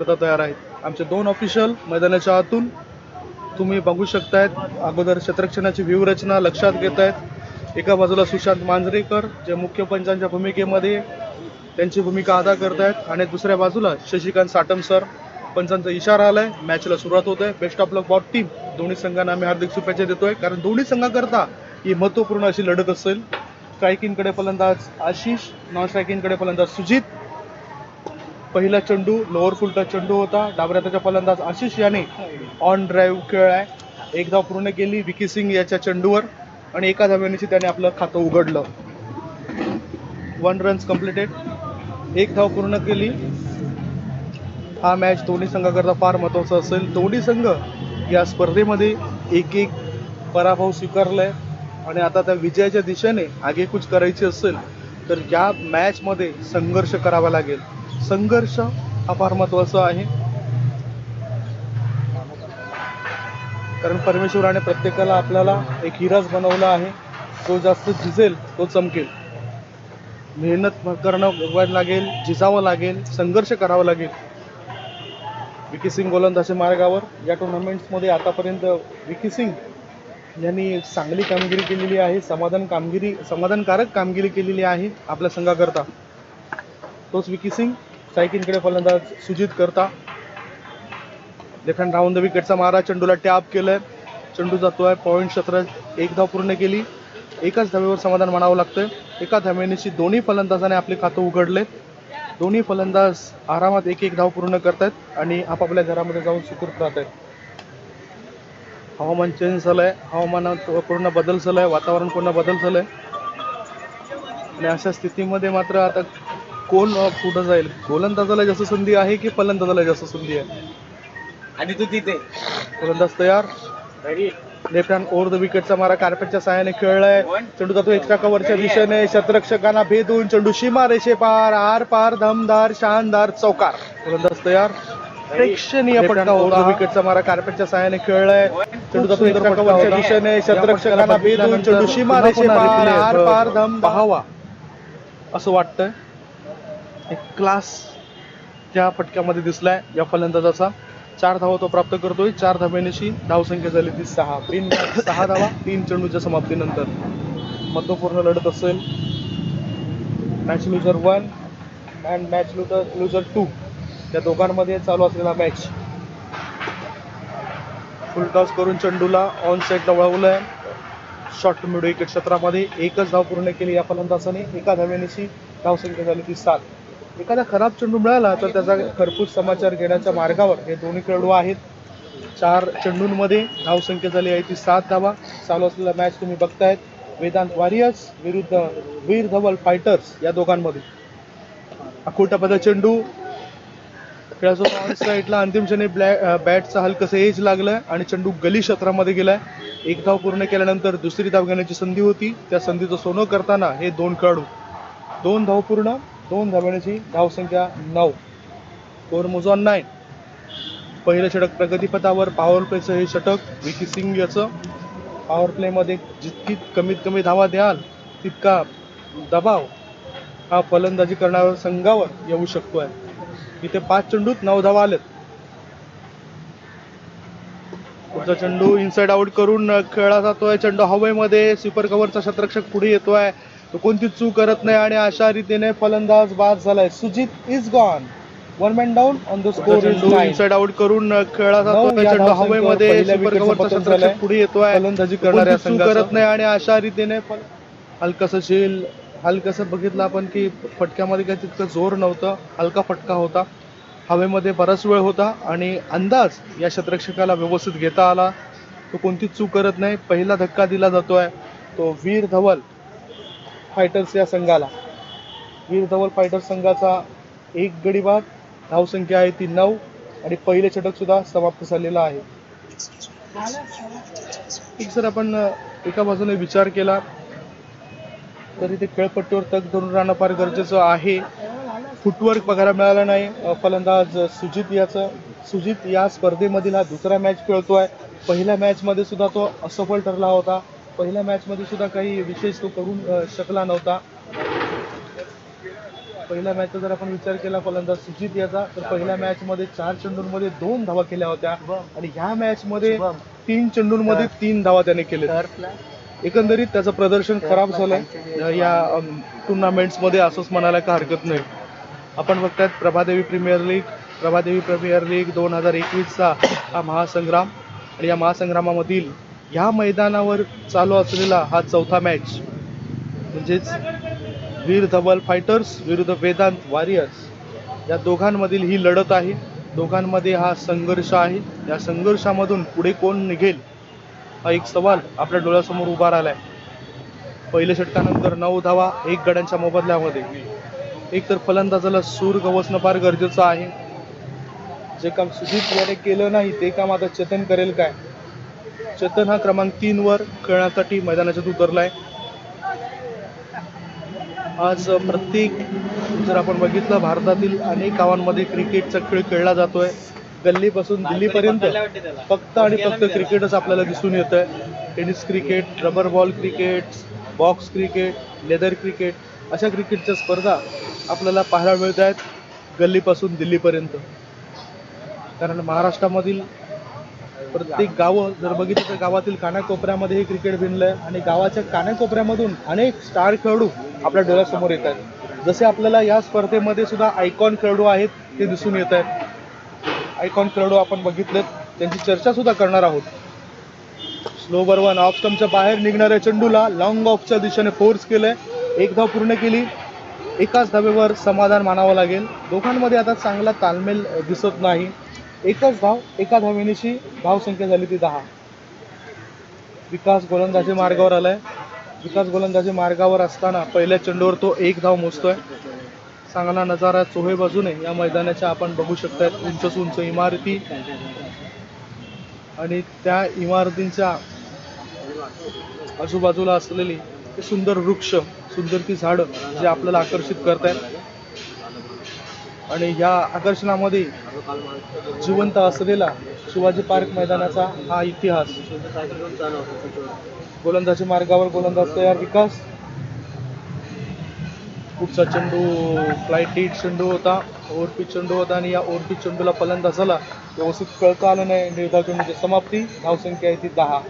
करता तयार आहेत. आमचे 2 ऑफिशियल मैदानाच्या आतून तुम्ही बघू शकतायत. अगोदर क्षेत्ररक्षणाची व्यूहरचना लक्षात घेत आहेत. एका बाजूला सुशांत मांजरेकर जे मुख्य पंचांच्या भूमिकेमध्ये त्यांची भूमिका अदा करत आहेत आणि दुसऱ्या बाजूला शशिकांत साटम सर पंचांचा इशारा आलाय. मॅचला सुरुवात होत आहे. Best of luck both team. दोन्ही संघांना आम्ही हार्दिक शुभेच्छा देतोय कारण दोन्ही संघाकरता ही महत्त्वपूर्ण अशी लढत असेल. स्ट्रायकिंगकडे फलंदाज आशिष, नॉन स्ट्रायकिंगकडे फलंदाज सुजित. पहिला चेंडू लोअर फुलटा चेंडू होता. डाव्या हाताचा फलंदाज आशिष याने ऑन ड्राईव्ह खेळलाय. एक धाव पूर्ण केली विकी सिंग याच्या चेंडूवर आणि एका धावेनेची त्याने आपलं खातं उघडलं. 1 रन्स कम्प्लिटेड. एक धाव पूर्ण केली. हा मॅच दोन्ही संघाकरता फार महत्त्वाचा असेल. दोन्ही संघ या स्पर्धेमध्ये एक पराभव स्वीकारलाय आणि आता त्या विजयाच्या दिशेने आगेकूच करायची असेल तर या मॅचमध्ये संघर्ष करावा लागेल. संघर्ष हा फार महत्त्वाचा आहे कारण परमेश्वराने प्रत्येकाला आपल्याला एक हिराच बनवला आहे. जो जास्त झिजेल तो चमकेल. मेहनत करणं लागेल, झिजावं लागेल, संघर्ष करावा लागेल. विकी सिंग गोलंदाजी मार्गावर. या टुर्नामेंट्समध्ये आतापर्यंत विकी सिंग यांनी चांगली कामगिरी केलेली आहे. समाधानकारक कामगिरी केलेली आहे आपल्या संघाकरता. तोच विकी सिंग. स्ट्रायकिंगकडे फलंदाज सुजित करता. लेफ्ट हँड राऊंड द विकेटचा मारा. चेंडूला टॅप केलंय. चेंडू जातोय पॉईंट क्षेत्रात. एक धाव पूर्ण केली. एकाच धावेवर समाधान मानावं लागतंय. एका धावेनेची दोन्ही फलंदाजाने आपले खातं उघडले. दोन्ही फलंदाज आरामात एक धाव पूर्ण करतायत आणि आपापल्या घरामध्ये जाऊन सुखरूप राहत आहेत. हवामान चेंज झालंय. हवामानात पूर्ण बदल झालाय. वातावरण पूर्ण बदल झालंय आणि अशा स्थितीमध्ये मात्र आता कोण पुढे जाईल? गोलंदाजाला जास्त संधी आहे की फलंदाजाला जास्त संधी आहे? आणि तू तिथे फलंदाज तयार. लेफ्ट हँड ओव्हर द विकेटचा मारा कार्पेटच्या सहाय्याने खेळलाय. चेंडू जातो एक्स्ट्रा कव्हरच्या दिशेने. शतरक्षकांना भेदून चेंडू सीमा रेषे पार. आर पार दमदार शानदार चौकार. फलंदाज तयार. प्रेक्षणीय फटका होता. विकेटचा मारा कार्पेटच्या सहाय्याने खेळलाय. चेंडू जातो एक्स्ट्रा कव्हरच्या दिशेने. शतरक्षकांना भेदून चेंडू सीमा रेषे पार. आर पार दम पाहावा असं वाटतंय. एक क्लास त्या फटक्यामध्ये दिसलाय या फलंदाजाचा. 4 धावा तो प्राप्त करतोय. 4 धाब्यानेशी धावसंख्या झाली ती 6. 6 धावा 3 चेंडूच्या समाप्तीनंतर. महत्त्वपूर्ण लढत असेल. मॅच लुझर 1 अँड मॅच लुझर 2 या दोघांमध्ये चालू असलेला मॅच. फुल टॉस करून चेंडूला ऑन साईडला वळवलंय. शॉर्ट मिड विकेट क्षेत्रामध्ये एकच धाव पूर्ण केली या फलंदाजाने. एका धावेनेशी धावसंख्या झाली ती 7. एखादा खराब चेंडू मिळाला तर त्याचा खरपूस समाचार घेण्याच्या मार्गावर हे दोन्ही खेळाडू आहेत. 4 चेंडूंमध्ये धावसंख्या झाली आहे ती 7 धावा. चालू असलेला मॅच तुम्ही बघतायत. वेदांत वॉरियर्स विरुद्ध वीर धवल फायटर्स या दोघांमध्ये. अखोटापदा चेंडू खेळाचा ऑन साईडला. अंतिम क्षणी बॅटचा हलकसं एज लागलाय आणि चेंडू गली क्षेत्रामध्ये गेलाय. एक धाव पूर्ण केल्यानंतर दुसरी धाव घेण्याची संधी होती. त्या संधीचं सोनं करताना हे 2 खेळाडू 2 धाव पूर्ण 2 धाब्याची धावसंख्या 9. स्कोर मोजॉन 9. पहिलं षटक प्रगतीपथावर. पॉवर प्लेचं हे षटक विकी सिंग याचं. पॉवर प्लेमध्ये जितकी कमीत कमी धावा द्याल तितका दबाव हा फलंदाजी करणाऱ्या संघावर येऊ शकतोय. इथे 5 चेंडूत 9 धावा आलेत. पुढचा चेंडू इनसाइड आउट करून खेळला जातोय. चेंडू हवेमध्ये. स्वीपर कव्हरचा शतरक्षक पुढे येतोय. तो कोणतीच चूक करत नाही आणि अशा रीतीने फलंदाज बाद झालाय. Sujit is gone. 1 man down on the score is 9. Inside out करून खेळला जातोय. चेंडू हवेमध्ये. स्वीपर कव्हरचा शतरक्षक पुढे येतोय. फलंदाजी करणाऱ्या चूक करत नाही आणि अशा रीतीने हलकसं बघितलं आपण की फटक्यामध्ये काही तितकं जोर नव्हतं. हलका फटका होता. हवेमध्ये बराच वेळ होता आणि अंदाज या शतरक्षकाला व्यवस्थित घेता आला. तो कोणतीच चूक करत नाही. पहिला धक्का दिला जातोय तो वीर धवल फायटर्स या संघाला. वीर धवल फायटर्स संघाचा 1 गडी बाद. धावसंख्या आहे ती 9 आणि पहिले षटक सुद्धा समाप्त झालेलं आहे. जर आपण एका बाजूने विचार केला तर इथे खेळपट्टीवर तग धरून राहणं फार गरजेचं आहे. फुटवर्क बघायला मिळालं नाही. फलंदाज सुजित या स्पर्धेमधील हा दुसरा मॅच खेळतोय. पहिल्या मॅचमध्ये सुद्धा तो असफल ठरला होता. पहिल्या मॅचमध्ये सुद्धा काही विशेष तो करू शकला नव्हता. पहिल्या मॅचचा जर आपण विचार केला फलंदाज सुजित याचा, तर पहिल्या मॅच मध्ये 4 चेंडूंमध्ये 2 धावा केल्या होत्या आणि ह्या मॅच मध्ये 3 चेंडूंमध्ये 3 धावा त्याने केल्या. एकंदरीत त्याचं प्रदर्शन खराब झालंय या टुर्नामेंट्स मध्ये, असंच म्हणायला काही हरकत नाही. आपण बघतायत प्रभादेवी प्रीमियर लीग 2021चा हा महासंग्राम, आणि या महासंग्रामामधील ह्या मैदानावर चालू असलेला हा चौथा मॅच, म्हणजेच वीर धवल फायटर्स विरुद्ध वेदांत वॉरियर्स, या दोघांमधील ही लढत आहे. दोघांमध्ये हा संघर्ष आहे. या संघर्षामधून पुढे कोण निघेल हा एक सवाल आपल्या डोळ्यासमोर उभा राहिलाय. पहिल्या षटकानंतर 9 धावा 1 गड्यांच्या मोबदल्यामध्ये. एक तर फलंदाजाला सूर गवसणं फार गरजेचं आहे. जे काम सुजित याने केलं नाही ते काम आता चेतन करेल काय? चेतन हा क्रमांक 3 वर खेळण्यासाठी मैदानाच्यात उतरलाय. आज प्रत्येक, जर आपण बघितलं, भारतातील अनेक गावांमध्ये क्रिकेटचा खेळ खेळला जातोय. गल्लीपासून दिल्लीपर्यंत फक्त आणि फक्त क्रिकेटच आपल्याला दिसून येतंय. Tennis cricket, rubber ball cricket, box cricket, leather cricket, अशा क्रिकेटच्या स्पर्धा आपल्याला पाहायला मिळत आहेत गल्लीपासून दिल्लीपर्यंत. कारण महाराष्ट्रामधील प्रत्येक गावं जर बघितलं तर गावातील कानाकोपऱ्यामध्ये हे क्रिकेट भिनलंय आणि गावाच्या कानाकोपऱ्यामधून अनेक स्टार खेळाडू आपल्या डोळ्यासमोर येत आहेत. जसे आपल्याला या स्पर्धेमध्ये सुद्धा आयकॉन खेळाडू आहेत ते दिसून येत आहेत. आयकॉन खेळाडू आपण बघितलेत, त्यांची चर्चा सुद्धा करणार आहोत. स्लो बर्वन ऑफ स्टंपच्या बाहेर निघणाऱ्या चेंडूला लॉंग ऑफच्या दिशेने फोर्स केलंय. 1 धाव पूर्ण केली. एकाच धावेवर समाधान मानावं लागेल. दोघांमध्ये आता चांगला तालमेल दिसत नाही. एकच धाव, एका धावेनिशी धावसंख्या झाली ती 10. विकास गोलंदाजी मार्गावर आलाय. विकास गोलंदाजी मार्गावर असताना पहिल्या चेंडूवर तो 1 धाव मोजतोय. चांगला नजारा चोहे बाजूने या मैदानाच्या आपण बघू शकताय. उंच उंच इमारती आणि त्या इमारतींच्या आजूबाजूला असलेली ते सुंदर वृक्ष, सुंदर ती झाडं जे आपल्याला आकर्षित करतायत. आणि ह्या आकर्षणामध्ये जिवंत असलेला शिवाजी पार्क मैदानाचा हा इतिहास. गोलंदाजी मार्गावर गोलंदाज तयार. विकास, पुढचा चेंडू फ्लाईट हिट चेंडू होता, ओव्हरपिच चेंडू होता आणि या ओव्हरपिच चेंडूला फलंदाजाला व्यवस्थित कळता आलं नाही. निर्धाव चेंडूची समाप्ती. धावसंख्या आहे ती 10.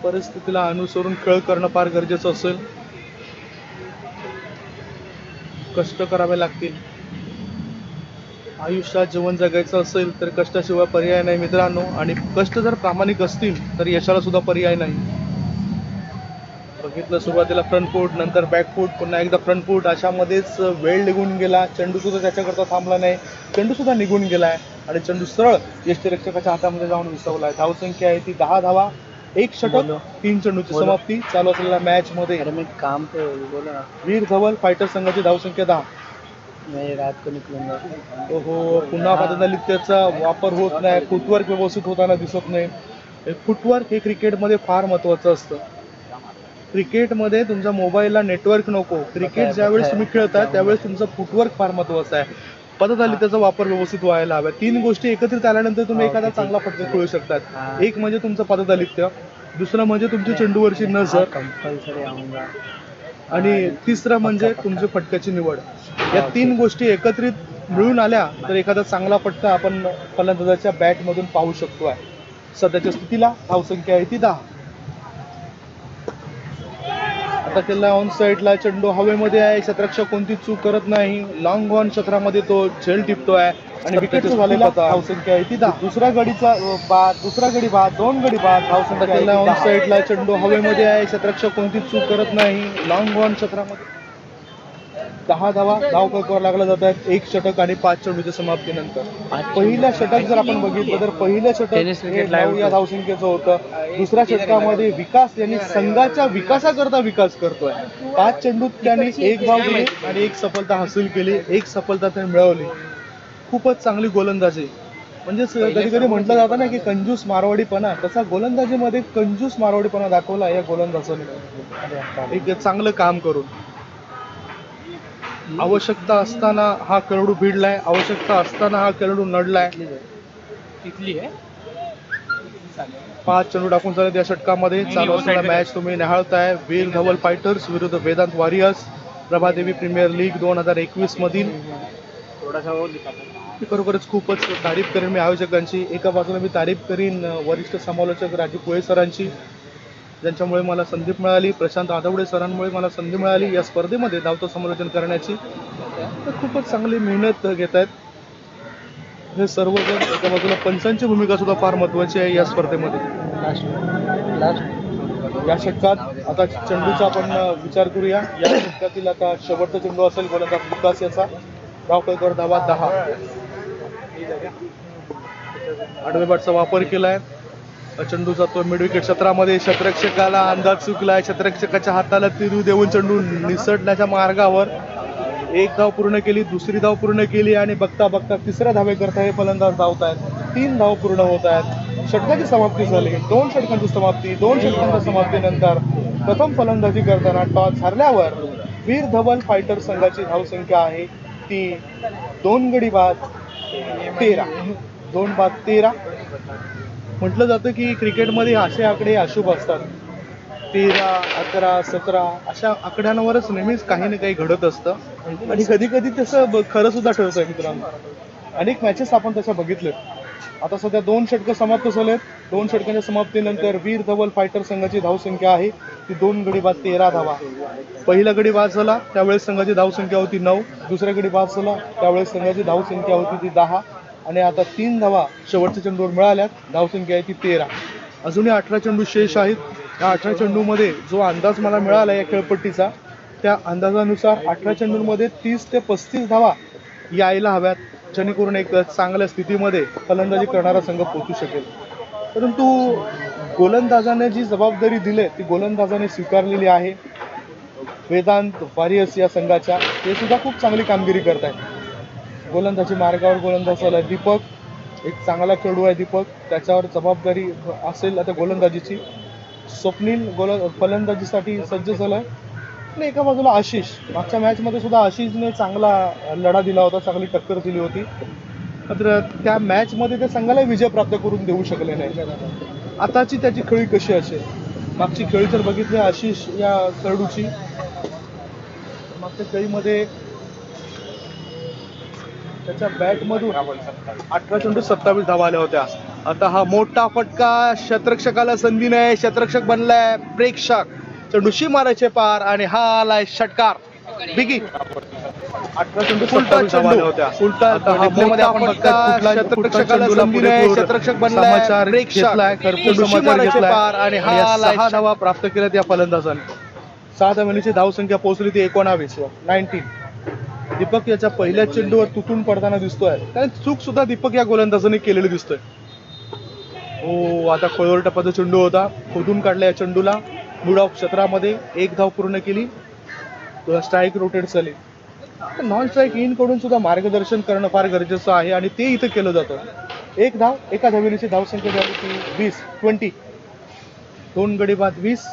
परिस्थितीला अनुसरून खेळ करणं फार गरजेचं असेल. कष्ट करावे लागतील. आयुष्यात जीवन जगायचं असेल तर कष्टाशिवाय पर्याय नाही मित्रांनो. आणि कष्ट जर प्रामाणिक असतील तर यशाला सुद्धा पर्याय नाही. बघितलं, सुरुवातीला फ्रंट फूट, नंतर बॅक फूट, पुन्हा एकदा फ्रंट फूट, अशामध्येच वेळ निघून गेला. चेंडू सुद्धा त्याच्याकरता थांबला नाही. चेंडू सुद्धा निघून गेलाय आणि चेंडू सरळ यष्टिरक्षकाच्या हातामध्ये जाऊन विसवलाय. धावसंख्या आहे ती 10 धावा, 1 षटक, 3 चेंडूची समाप्ती. चालू असलेल्या मॅच मध्ये काम पे बोला, वीर धवल फायटर संघाची धावसंख्या 10. मैं रात को निकलूंगा. हो, पुन्हा पद्धतीने त्याचा वापर होत नाही. फुटवर्क व्यवस्थित होताना दिसत नाही. फुटवर्क हे क्रिकेटमध्ये फार महत्वाचं असतं. क्रिकेटमध्ये तुमच्या मोबाईलला नेटवर्क नको. क्रिकेट ज्यावेळेस तुम्ही खेळता त्यावेळेस तुमचं फुटवर्क फार महत्वाचं आहे. पद्धत त्याचा वापर व्यवस्थित व्हायला हवा. 3 गोष्टी एकत्रित आल्यानंतर तुम्ही एखादा चांगला फटका खेळू शकतात. एक म्हणजे तुमचं पदतालित्य, दुसरं म्हणजे तुमची चेंडूवरची नजर, कंपल्सरी आऊंगा, आणि तिसरं म्हणजे तुमची फटक्याची निवड. या 3 गोष्टी एकत्रित मिळून आल्या तर एखादा चांगला फटका आपण फलंदाजाच्या बॅटमधून पाहू शकतो. सध्याच्या स्थितीला धावसंख्या आहे ती 10. आता त्याला ऑन साईडला चेंडू हवेमध्ये आहे. क्षेत्ररक्षक कोणती चूक करत नाही. लॉंग ऑन क्षेत्रामध्ये तो झेल टिपतोय आणि विकेट झालेला. धावसंख्या आहे ती 10. दुसरा गडी बाद, 2 गडी बाद. धावसंख्या त्याला ऑन साईडला चेंडू हवेमध्ये आहे. क्षेत्ररक्षक कोणती चूक करत नाही. लॉंग ऑन क्षेत्रामध्ये 10 धावा धाव करावं लागला जात आहेत. 1 षटक आणि 5 चेंडूच्या समाप्तीनंतर. पहिल्या षटक जर आपण बघितलं तर पहिलं षटक या धावसंख्येचं होतं. दुसऱ्या षटकामध्ये विकास यांनी संघाच्या विकासाकरता विकास करतोय. 5 चेंडूत त्यांनी 1 धाव दिली आणि 1 सफलता हासिल केली. 1 सफलता त्यांनी मिळवली. खूपच चांगली गोलंदाजी. म्हणजेच कधी कधी म्हटलं जातं ना की कंजूस मारवाडीपणा, तसा गोलंदाजीमध्ये कंजूस मारवाडीपणा दाखवला या गोलंदाजाने. एक चांगलं काम करून आवश्यकता असताना हा खेळाडू भिडलाय. आवश्यकता असताना हा खेळाडू नडलाय. 5 चेंडू टाकून झाले या षटकामध्ये. चालू असलेला मॅच तुम्ही निहाळताय. वीर धवल फायटर्स विरुद्ध Vedant warriors. Prabhadevi premier league 2021 मधील. मी खरोखरच खूपच तारीफ करेन मी आयोजकांची. एका बाजूला मी तारीफ करीन वरिष्ठ समालोचक राजू कोळे सरांची, ज्यांच्यामुळे मला संधी मिळाली, प्रशांत आदवडे सरांमुळे मला संधी मिळाली या स्पर्धेमध्ये धावतं समालोचन करण्याची. तर खूपच चांगली मेहनत घेत आहेत हे सर्वजण. एका बाजूला पंचांची भूमिका सुद्धा फार महत्त्वाची आहे या स्पर्धेमध्ये. या षटकात आता चेंडूचा आपण विचार करूया. या षटकातील आता शेवटचा चेंडू असेल गोलंदाज विकास याचा. धावफलकावर धावा 10. आडवे बॅटचा वापर केलाय. चेंडू जातो मिड विकेट क्षेत्रामध्ये. क्षेत्ररक्षकाला अंदाज चुकलाय. क्षेत्ररक्षकाच्या हाताला तिरू देऊन चेंडू निसटण्याच्या मार्गावर. एक धाव पूर्ण केली, दुसरी धाव पूर्ण केली आणि बघता बघता तिसऱ्या धावेकरता हे फलंदाज धावतायत. 3 धाव पूर्ण होत आहेत. षटकाची समाप्ती झाली. 2 षटकांची समाप्ती. 2 षटकांच्या समाप्तीनंतर प्रथम फलंदाजी करताना टॉस हरल्यावर वीर धवल फायटर संघाची धावसंख्या आहे ती 2 गडी बाद 13. 2 बाद 13. म्हटलं जातं की क्रिकेटमध्ये असे आकडे अशुभ असतात. 13, 11, 17 अशा आकड्यांवरच नेहमीच काही ना काही घडत असतं आणि कधी कधी तसं खरं सुद्धा ठरतं मित्रांनो. अनेक मॅचेस आपण तशा बघितल्या. आता सध्या 2 षटकं समाप्त झालेत. 2 षटकांच्या समाप्तीनंतर वीर धवल फायटर संघाची धावसंख्या आहे ती 2 गडी बाद 13 धावा. पहिला गडी बाद झाला त्यावेळेस संघाची धावसंख्या होती 9. दुसऱ्या गडी बाद झाला त्यावेळेस संघाची धावसंख्या होती ती 10 आणि आता 3 धावा शेवटच्या चेंडूवर मिळाल्यात. धावसंख्या आहे ती 13. अजूनही 18 चेंडू शेष आहेत. या 18 चेंडूमध्ये जो अंदाज मला मिळाला या खेळपट्टीचा त्या अंदाजानुसार 18 चेंडूंमध्ये 30 ते 35 धावा यायला हव्यात, जेणेकरून एक चांगल्या स्थितीमध्ये फलंदाजी करणारा संघ पोहोचू शकेल. परंतु गोलंदाजाने जी जबाबदारी दिली ती गोलंदाजाने स्वीकारलेली आहे. वेदांत वॉरियर्स या संघाच्या ते सुद्धा खूप चांगली कामगिरी करत आहेत. गोलंदाजी मार्गावर गोलंदाज झाला दीपक. एक चांगला खेळाडू आहे दीपक. त्याच्यावर जबाबदारी असेल आता गोलंदाजीची. स्वप्नील फलंदाजीसाठी सज्ज झालाय आणि एका बाजूला आशिष. मागच्या मॅचमध्ये सुद्धा आशिषने चांगला लढा दिला होता, चांगली टक्कर दिली होती. मात्र त्या मॅचमध्ये त्या संघाला विजय प्राप्त करून देऊ शकले नाही. आताची त्याची खेळी कशी असेल? मागची खेळी जर बघितली आशिष या खेळाडूची, मागच्या खेळीमध्ये त्याच्या बॅटमधून 18 चेंडू 27 धावा आल्या होत्या. आता हा मोठा फटका. क्षेत्ररक्षकाला संधी नाही. क्षेत्ररक्षक बनलाय प्रेक्षक. चेंडूशी मारायचे पार आणि हा आलाय षटकार. बिगी 18 चेंडू 27 धावा आल्या होत्या. उलटा हा मोठा फटका. क्षेत्ररक्षकाला संधी नाही. क्षेत्ररक्षक बनलाय प्रेक्षक. चेंडूशी मारायचे पार आणि हा आलाय 6 धावा प्राप्त केल्यात या फलंदाजाने. 6 धावांची धावसंख्या पोहोचली ती 19. दीपक याच्या पहिल्या चेंडूवर तुटून पडताना दिसतोय. कारण चूक सुद्धा दीपक या गोलंदाजाने केलेली दिसतोय. हो, आता खोलवर टप्प्याचा चेंडू होता. खोदून काढला या चेंडूला. मिड ऑफ क्षेत्रामध्ये 1 धाव पूर्ण केली. स्ट्राईक रोटेट झाली. नॉन स्ट्राईक इन कडून सुद्धा मार्गदर्शन करणं फार गरजेचं आहे आणि ते इथं केलं जातं. 1 धाव. एका धावेची धावसंख्या झाली ती 20. 2 गडी बाद 20.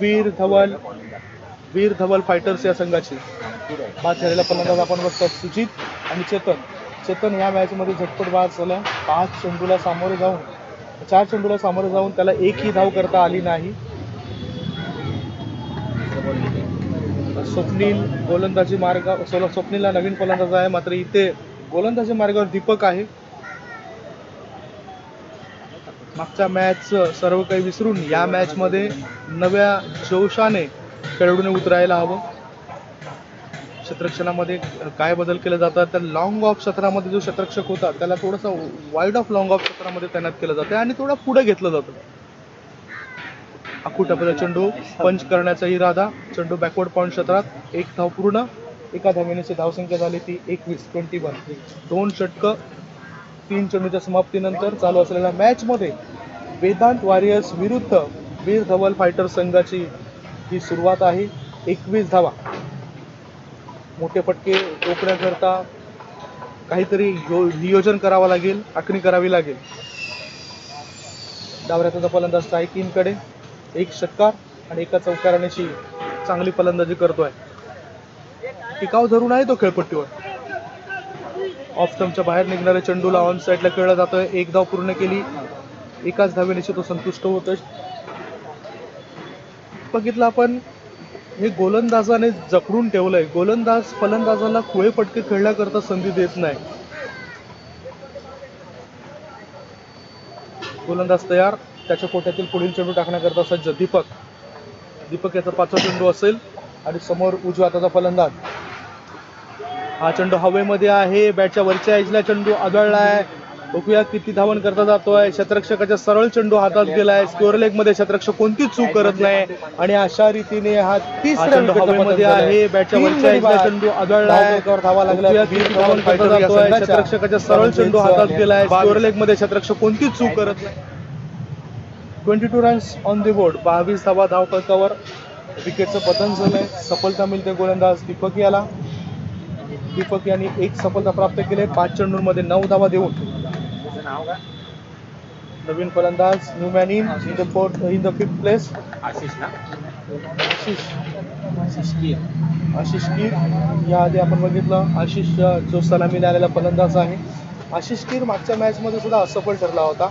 वीर धवल फायटर्स या संघाची बाद झालेला फलंदाज आपण बघतो सुजित आणि चेतन या मॅचमध्ये झटपट बाद झाला. 4 चेंडूला सामोरे जाऊन त्याला एकही धाव करता आली नाही. स्वप्नीलला नवीन फलंदाज आहे, मात्र इथे गोलंदाजी मार्गावर दीपक आहे. मागच्या मॅच सर्व काही विसरून या मॅच मध्ये नव्या जोशाने खेळाडूने उतरायला हवं. क्षेत्ररक्षणामध्ये काय बदल केले जातात तर लॉंग ऑफ क्षेत्रामध्ये जो क्षेत्ररक्षक होता त्याला थोडासा वाईड ऑफ लॉंग ऑफ क्षेत्रामध्ये तैनात केलं जातं आणि थोडा पुढे घेतलं जातं. अकुटापदा चेंडू पंच करण्याचा इरादा. चेंडू बॅकवर्ड पॉईंट क्षेत्रात. 1 धाव पूर्ण. एका धावेची धावसंख्या झाली ती 21. 2 षटकं 3 चेंडूच्या समाप्तीनंतर चालू असलेल्या मॅच मध्ये वेदांत वॉरियर्स विरुद्ध वीर धवल फायटर संघाची ही सुरुवात आहे. 21 धावा. मोठे फटके रोखण्याकरता काहीतरी नियोजन करावं लागेल, आखणी करावी लागेल. डावऱ्याचा फलंदाज स्ट्राईक इन कडे. 1 षटकार आणि एका चौकारानेची चांगली फलंदाजी करतोय. टिकाव धरून आहे तो खेळपट्टीवर. ऑफ स्टंपच्या बाहेर निघणाऱ्या चेंडूला ऑन साईडला खेळला जातोय. 1 धाव पूर्ण केली. एकाच धावेने तो संतुष्ट होतोय. बघितलं आपण हे गोलंदाजाने जखडून ठेवलंय. गोलंदाज फलंदाजाला खुळे फटके खेळण्याकरता संधी देत नाही. गोलंदाज तयार. त्याच्या कोट्यातील पुढील चेंडू टाकण्याकरता सज्ज दीपक याचा 5वा चेंडू असेल आणि समोर उजव्या हाताचा फलंदाज. हा चेंडू हवेमध्ये आहे. बॅटच्या वरच्या एजला चेंडू आदळलाय. बघूया किती धावन करता जातोय. क्षेत्ररक्षकाच्या सरळ चेंडू हातात गेलाय. स्क्वेअर लेग मध्ये क्षेत्ररक्षक कोणतीच चूक करत नाही आणि अशा रीतीने हा 3रा चेंडू हवेमध्ये आहे. बॅटच्या वरच्या एजला चेंडू आदळलाय. धावा लागल्या. धावन करता जातोय. क्षेत्ररक्षकाच्या सरळ चेंडू हातात गेलाय. स्क्वेअर लेग मध्ये क्षेत्ररक्षक कोणतीच चूक करत नाही. 22 रन्स ऑन द बोर्ड. 22 धावा धावफलकावर. विकेटचं पतन झालंय. सफलता मिळते गोलंदाज दीपक याला. दीपक यांनी 1 सफलता प्राप्त केली. 5 चेंडूंमध्ये 9 धावा देऊन. नवीन फलंदाज new man in the 5th place. Ashish Keer याआधी आपण बघितलं. आशिष जो सलामीला आलेला फलंदाज आहे. आशिष कीर मागच्या मॅच मध्ये सुद्धा असफल ठरला होता.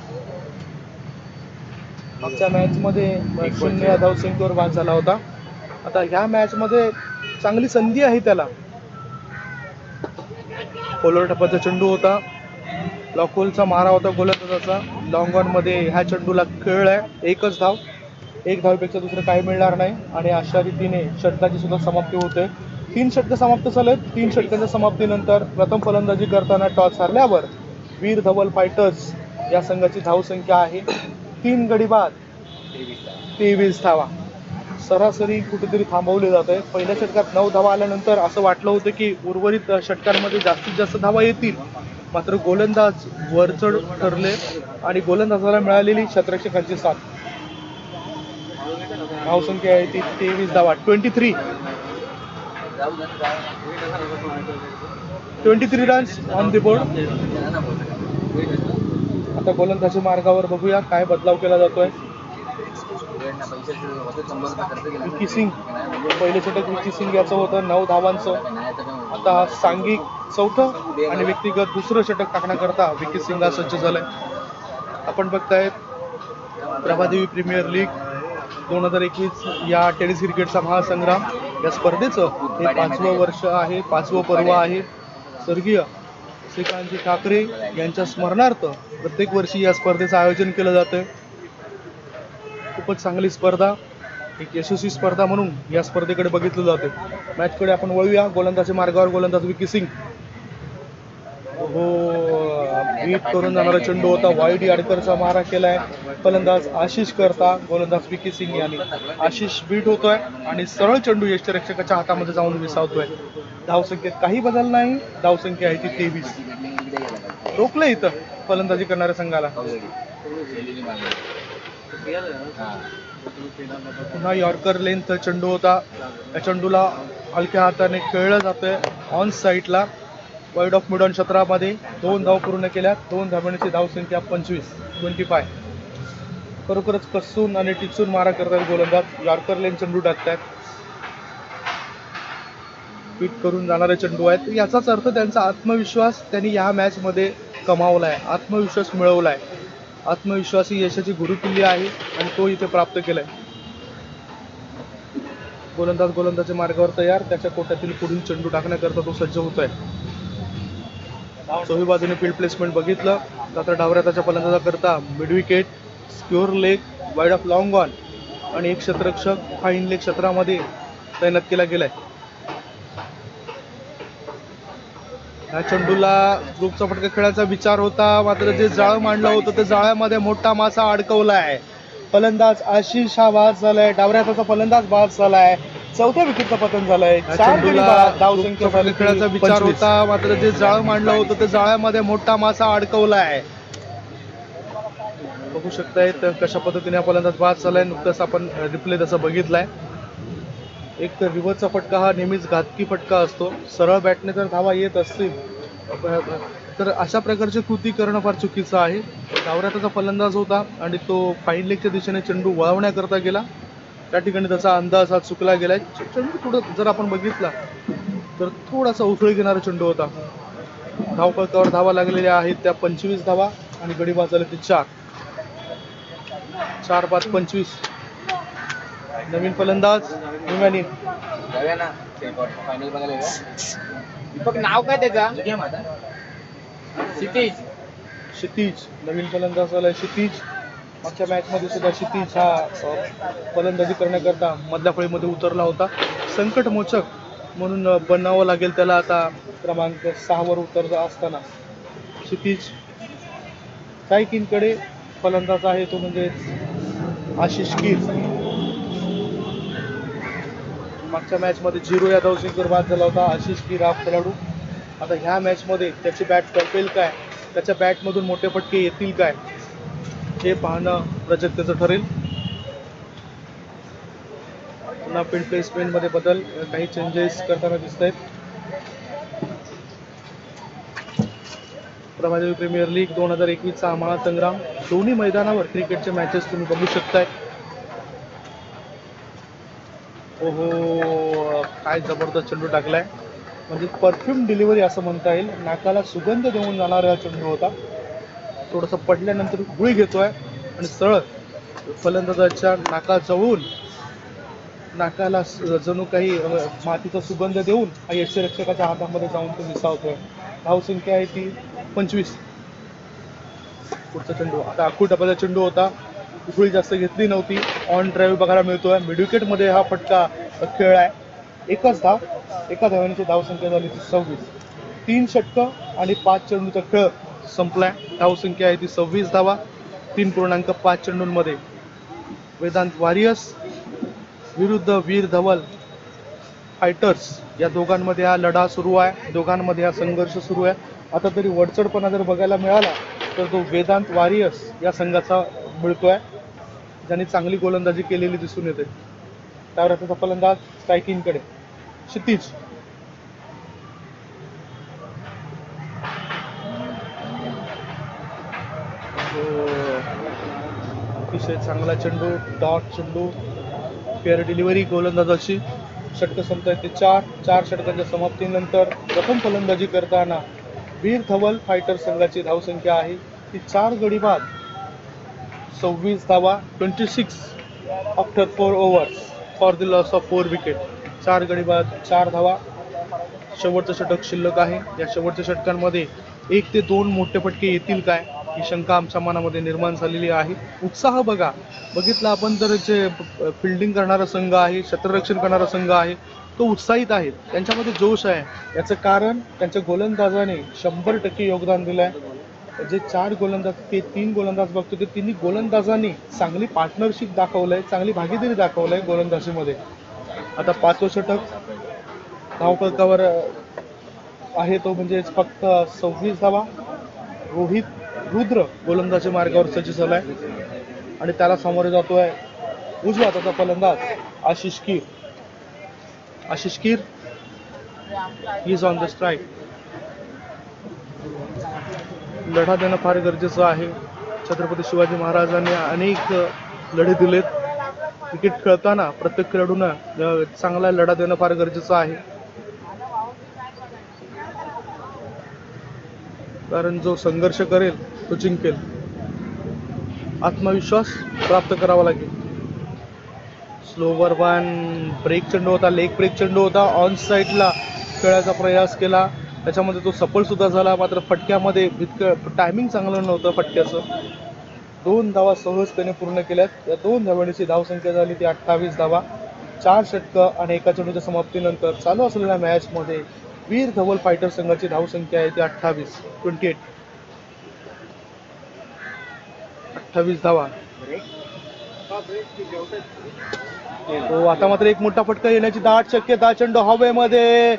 मागच्या मॅच मध्ये 0 धावसंख्येवर बाद झाला होता. आता ह्या मॅच मध्ये चांगली संधी आहे त्याला. पोलर टप्प्याचा चेंडू होता. लॉकोलचा मारा होता गोलंदाजाचा. लॉंग ऑन मध्ये ह्या चेंडूला खेळलाय. 1च धाव. 1 धावेपेक्षा दुसरं काही मिळणार नाही आणि अशा रीतीने षटकाची सुद्धा समाप्ती होते. 3 षटक समाप्त झालेत. 3 षटकांच्या समाप्तीनंतर प्रथम फलंदाजी करताना टॉस हारल्यावर वीर धवल फायटर्स या संघाची धावसंख्या आहे 3 गडी बाद 23 धावा. सरासरी कुठेतरी थांबवले जात आहे. पहिल्या षटकात 9 धावा आल्यानंतर असं वाटलं होतं की उर्वरित षटकांमध्ये जास्तीत जास्त धावा येतील. मात्र गोलंदाज वरचढ ठरले आणि गोलंदाजाला मिळालेली क्षेत्ररक्षकांची साथ. धावसंख्या आहे ती 23 धावा. 23 रन्स ऑन द बोर्ड. आता गोलंदाजी मार्गावर बघूया काय बदलाव केला जातोय. विकी सिंग पहिले षटक विकी सिंग याचं होतं 9 धावांचं. आता हा सांघिक 4थं आणि व्यक्तिगत 2रं षटक टाकण्याकरता विकी सिंग सज्ज झालाय. आपण बघतायत प्रभादेवी प्रीमियर लीग 2021 या टेनिस क्रिकेटचा महासंग्राम. या स्पर्धेचं हे 5वं वर्ष आहे. 5वं पर्व आहे. स्वर्गीय श्रीकांतजी ठाकरे यांच्या स्मरणार्थ प्रत्येक वर्षी या स्पर्धेचं आयोजन केलं जातं. खूपच चांगली स्पर्धा. एक यशस्वी स्पर्धा म्हणून या स्पर्धेकडे बघितलं जाते. मॅचकडे आपण वळूया. गोलंदाजी मार्गावर गोलंदाज विकी सिंग. बीट करून जाणारा चेंडू होता. वाईड यार्करचा मारा केलाय. फलंदाज आशिष करता. गोलंदाज विकी सिंग यांनी. आशिष बीट होतोय आणि सरळ चेंडू यष्टिरक्षकाच्या हातामध्ये जाऊन विसावतोय. धावसंख्येत काही बदल नाही. धावसंख्या आहे ती 23. रोखलं इथं फलंदाजी करणाऱ्या संघाला. पुन्हा यॉर्कर लेंथ चेंडू होता. या चेंडूला हलक्या हाताने खेळलं जातंय ऑन साईडला. वाईड ऑफ मिडॉन क्षेत्रामध्ये 2 धाव पूर्ण केल्या. 2 धावांची धावसंख्या 25. खरोखरच कसून आणि टिचून मारा करतात गोलंदाज. यॉर्कर लेंथ चेंडू टाकतात. पीट करून जाणारे चेंडू आहेत. याचाच अर्थ त्यांचा आत्मविश्वास त्यांनी या मॅच मध्ये कमावलाय. आत्मविश्वास मिळवलाय. आत्मविश्वास ही यशाची गुरुकिल्ली आहे आणि तो इथे प्राप्त केलाय. गोलंदाजी मार्गावर तयार. त्याच्या कोट्यातील पुढील चेंडू टाकण्याकरता तो सज्ज होतोय. चोही बाजूने फील्ड प्लेसमेंट बघितलं. आता डावऱ्या त्याच्या फलंदाजाकरता mid wicket, square leg, wide off long on आणि एक क्षेत्ररक्षक फाईन लेग क्षेत्रामध्ये तैनात केला गेलाय. या चेंडूला ग्रुपचा फटका खेळायचा विचार होता. मात्र जे जाळं मांडलं होतं त्या जाळ्यामध्ये मोठा मासा अडकवलाय. फलंदाज आशिष हा बाद झालाय. डावऱ्या हाताचा फलंदाज बाद झालाय. 4थ्या विकेटचं पतन झालंय. 4 गडी बाद. धावसंख्या खेळायचा विचार होता. मात्र जे जाळं मांडलं होतं त्या जाळ्यामध्ये मोठा मासा अडकवलाय. बघू शकतायत कशा पद्धतीने हा फलंदाज बाद झालाय. नुकतंच आपण रिप्ले तसं बघितलाय. एक तर रिव्हर्सचा फटका हा नेहमीच घातकी फटका असतो. सरळ बॅटने जर धावा येत असतील तर अशा प्रकारची कृती करणं फार चुकीचं आहे. डावऱ्या त्याचा फलंदाज होता आणि तो फाईन लेगच्या दिशेने चेंडू वळवण्याकरता गेला. त्या ठिकाणी त्याचा अंदाज हा चुकला गेलाय. चेंडू थोडं जर आपण बघितला तर थोडासा उसळी घेणारा चेंडू होता. धावफलकावर धावा लागलेल्या आहेत त्या 25 धावा आणि गडी बाद झाले ते 4. 4 बाद 25. नवीन फलंदाज हिमानी. जाऊया ना फायनल बघायला दीपक नाव काय त्याचा क्षितिज. क्षितिज नवीन फलंदाज आलाय क्षितिज. मागच्या मॅच मध्ये सुद्धा क्षितिज हा फलंदाजी करण्याकरता मधल्या फळीमध्ये उतरला होता. संकटमोचक म्हणून बनावं लागेल त्याला आता क्रमांक 6 वर उतरला असताना. क्षितिज सायकिनकडे फलंदाज आहे तो म्हणजे आशिष कीर. मागच्या मॅच मध्ये 0 या धावसंख्येवर बाद झाला होता आशिष कीर हा खेळाडू. आता ह्या मॅच मध्ये त्याची बॅट तळपेल काय, त्याच्या बॅटमधून मोठे फटके येतील काय हे पाहणं रजतेचं ठरेल. पुन्हा फील्ड प्लेसमेंट मध्ये बदल काही चेंजेस करताना दिसत आहेत. प्रभादेवी प्रीमियर लीग 2021चा हा महासंग्राम दोन्ही मैदानावर क्रिकेटचे मॅचेस तुम्ही बघू शकताय. ओहो काय जबरदस्त चेंडू टाकलाय, म्हणजे परफ्यूम डिलिव्हरी असं म्हणता येईल. नाकाला सुगंध देऊन जाणारा हा चेंडू होता. थोडंसं पडल्यानंतर गुळी घेतोय आणि सरळ फलंदाजाच्या नाकाजवळून नाकाला जणू काही मातीचा सुगंध देऊन हा यष्टीरक्षकाच्या हातामध्ये जाऊन तो विसावतोय. धावसंख्या आहे ती 25. पुढचा चेंडू आता आखू टप्प्याचा चेंडू होता, गुळी जास्त घेतली नव्हती. ऑन ड्राईव्ह बघायला मिळतोय. मिडविकेट मध्ये हा फटका खेळलाय. एकच धाव, एका धावांची धावसंख्या झाली ती 26. 3 षटकं आणि 5 चेंडूचा खेळ संपलाय. धावसंख्या आहे ती 26 धावा 3.5 चेंडूंमध्ये. वेदांत वॉरियर्स विरुद्ध वीर धवल फायटर्स या दोघांमध्ये हा लढा सुरू आहे, दोघांमध्ये हा संघर्ष सुरू आहे. आता तरी वडचढपणा जर बघायला मिळाला तर तो वेदांत वॉरियर्स या संघाचा मिळतोय, ज्यांनी चांगली गोलंदाजी केलेली दिसून येते. त्यावर त्याचा फलंदाज स्ट्रायकिंगकडे क्षितिज. अतिशय चांगला चेंडू, डॉट चेंडू, फेअर डिलिव्हरी गोलंदाजाची. षटकं संपतायत ते 4 षटकांच्या समाप्तीनंतर प्रथम फलंदाजी करताना वीर धवल फायटर संघाची धावसंख्या आहे ती 4 गडी बाद 26 धावा 26 after 4 overs for the loss of 4 wicket. 4 गडी बाद 4 धावा. शेवटचं षटक शिल्लक आहे. या शेवटच्या षटकांमध्ये 1 ते 2 मोठे फटके येतील काय ही शंका आमच्या मनामध्ये निर्माण झालेली आहे. उत्साह बघितला आपण तर जे फिल्डिंग करणारा संघ आहे, क्षेत्ररक्षण करणारा संघ आहे तो उत्साहित आहे, त्यांच्यामध्ये जोश आहे. याचं कारण त्यांच्या गोलंदाजाने 100% योगदान दिलंय. जे 4 गोलंदाज ते 3 गोलंदाज बघतो ते तिन्ही गोलंदाजांनी चांगली पार्टनरशिप दाखवलंय, चांगली भागीदारी दाखवलंय गोलंदाजीमध्ये. आता 5वं षटक धावफलकावर आहे तो म्हणजे फक्त 26 धावा. रोहित रुद्र गोलंदाजी मार्गावर सज्ज झालाय आणि त्याला सामोरे जातोय उजवा हाताचा फलंदाज Ashish Keer. Ashish Keer is on the strike. लढा देणं फार गरजेचं आहे. छत्रपती शिवाजी महाराजांनी अनेक लढे दिलेत. क्रिकेट खेळताना प्रत्येक खेळाडूंना चांगला लढा देणं फार गरजेचं आहे, कारण जो संघर्ष करेल तो जिंकेल. आत्मविश्वास प्राप्त करावा लागेल. स्लोवर वन ब्रेक चेंडू होता, लेग ब्रेक चेंडू होता. ऑन साईडला खेळायचा प्रयास केला, त्याच्यामध्ये तो सफल सुद्धा झाला. मात्र फटक्यामध्ये इतकं टायमिंग चांगलं नव्हतं फटक्याचं. 2 धावा सहजतेने पूर्ण केल्यात. या 2 धावांची धावसंख्या झाली ती 28 धावा. 4 षटकं आणि 1 चेंडूच्या समाप्तीनंतर चालू असलेल्या मॅचमध्ये वीर धवल फायटर संघाची धावसंख्या आहे ती 28 धावा. आता मात्र एक मोठा फटका येण्याची दाट शक्यता. चेंडू हवेमध्ये,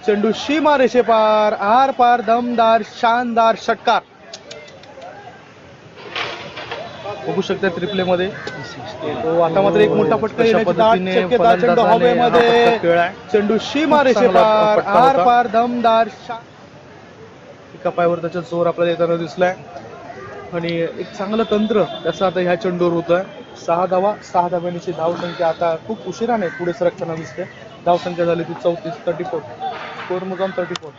चेंडू सीमा रेषे पार, आर पार, दमदार शानदार षटकार बघू शकता रिप्ले मध्ये. आता मात्र एक मोठा फटका येण्याची दाट शक्यता. चेंडू हवेमध्ये, चेंडू सीमा रेषे पार, आर पार, दमदार. एका पायावर त्याचा जोर आपल्याला येताना दिसलाय आणि एक चांगलं तंत्र त्याचं आता ह्या चेंडूवर होत आहे. 6 धावा 6 धाव्यांची धावसंख्या आता खूप उशिराने पुढे सरकताना दिसते. धावसंख्या झाली ती 34 स्कोर मुकाम 34.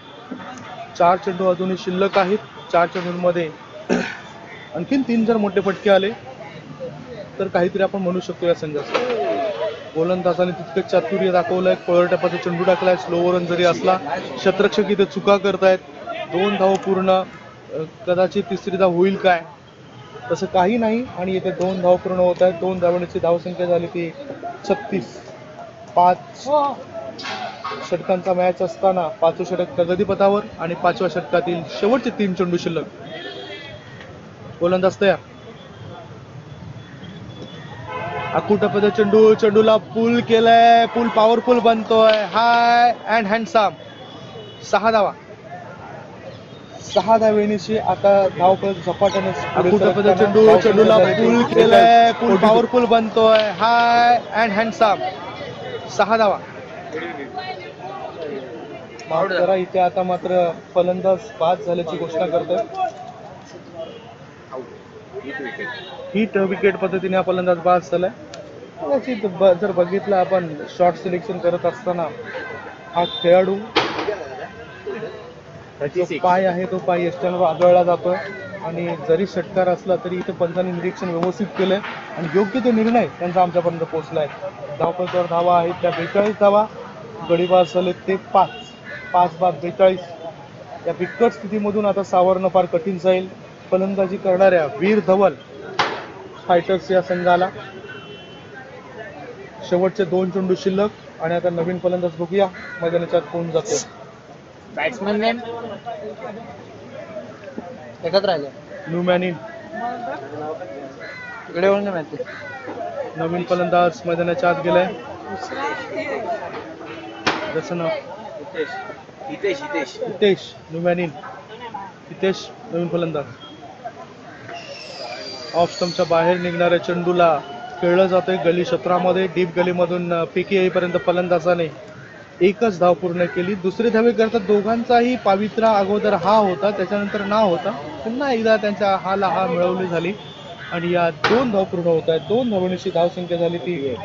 4 चेंडू अजूनही शिल्लक आहेत. 4 चेंडूंमध्ये आणखीन 3 जर मोठे फटके आले तर काहीतरी आपण म्हणू शकतो या संघाचं. गोलंदाजाने तितकं चातुर्य दाखवलंय. पळटप्पाचा चेंडू टाकलाय, स्लोवर रन जरी असला. शतरक्षक इथे चुका करतायत. 2 धाव पूर्ण, कदाचित तिसरी धाव होईल काय, तसं काही नाही. आणि इथे 2 धाव पूर्ण होत आहेत. 2 धावांची धावसंख्या झाली ती 36. 5 षटकांचा मॅच असताना 5वं षटक प्रगतीपथावर आणि 5व्या षटकातील शेवटचे 3 चेंडू शिल्लक. गोलंदाज तयार. अकुटपदा चेंडूला पुल केलाय. पुल पॉवरफुल बनतोय. High and handsome. 6 धावा. 6 धावेनिशी आता धावपळ झपाट्याने. अकुटपदा चेंडूला पुल केलाय. पुल पॉवरफुल बनतोय. High and handsome. 6 धावा. माफ करा, इथे आता मात्र फलंदाज बाद झाल्याची घोषणा करतोय. हिट विकेट पद्धतीने हा फलंदाज बाद झालाय. कदाचित जर बघितलं आपण शॉर्ट सिलेक्शन करत असताना हा खेळाडू जो पाय आहे तो पाय यष्ट्यांवर आदळला जातोय. आणि जरी षटकार असला तरी इथे पंचांनी निरीक्षण व्यवस्थित केलंय आणि योग्य तो निर्णय त्यांचा आमच्यापर्यंत पोहोचलाय. धावपळीवर धावा आहेत त्या 42 धावा. गडीबाद झाले ते 5 बाद 42. या बिकट स्थितीमधून आता सावरणं फार कठीण जाईल. फलंदाजी करणाऱ्या वीर धवल फायटर्स या संघाला शेवटचे 2 चेंडू शिल्लक. आणि आता नवीन फलंदाज बघूया मैदानाच्या आत कोण जातो. बॅट्समन नेम एकच राहिले. Newman in. इकडे येऊन नाही माहिती. नवीन फलंदाज मैदानाच्या आत गेलाय. त्याचं नाव हितेश. New man in. हितेश नवीन फलंदाज. ऑफ स्टंपच्या बाहेर निघणाऱ्या चेंडूला खेळलं जातंय गली क्षेत्रामध्ये. डीप गलीमधून पिके येईपर्यंत फलंदाजाने 1च धाव पूर्ण केली. दुसरी धावे करता दोघांचाही पावित्रा अगोदर हा होता, त्याच्यानंतर ना होता. पुन्हा एकदा त्यांच्या हाला हा मिळवली झाली आणि या 2 धाव पूर्ण होत आहेत. 2 धावांची धावसंख्या झाली ती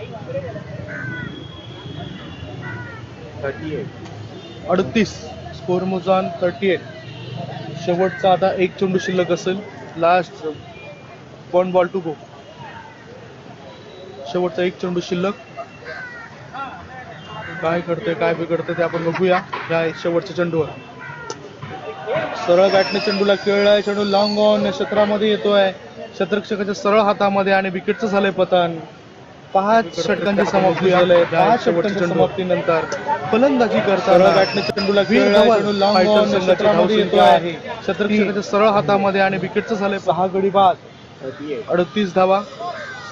38. स्कोर मोजान 38. शेवटचा आता 1 चेंडू शिल्लक असेल. Last 1 ball to go. शेवटचा 1 चेंडू शिल्लक. काय घडतंय काय बिघडतंय ते आपण बघूया या शेवटच्या चेंडूवर. सरळ बॅटने चेंडूला खेळलाय. चेंडू लॉंग ऑन क्षेत्रामध्ये येतोय. शतरक्षकाच्या सरळ हातामध्ये आणि विकेटचं झालंय पतन. 5 षटकांची समाप्ती झालंय. 5 षटकांच्या समाप्तीनंतर फलंदाजी करताना बॅटने चेंडूला खेळलाय. चेंडू लॉंग ऑन क्षेत्रामध्ये येतोय. शतरक्षकाच्या सरळ हातामध्ये आणि विकेटचं झालंय 6 गडी बाद 38 धावा.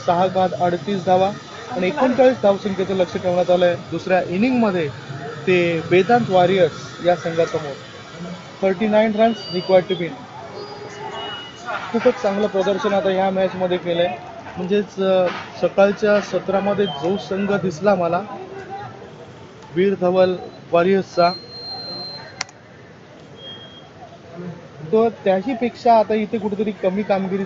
6 बाद 38 धावा आणि 39 धावसंख्येचं लक्ष ठेवण्यात आलंय दुसऱ्या इनिंग मध्ये. ते वेदांत वॉरियर्स या संघासमोर 39 रन्स रिक्वायर्ड टू विन. खूपच चांगलं प्रदर्शन आता ह्या मॅच मध्ये केलंय. म्हणजेच सकाळच्या सत्रामध्ये जो संघ दिसला मला वीर धवल वॉरियर्सचा, तो त्याही पेक्षा आता इथे कुठेतरी कमी कामगिरी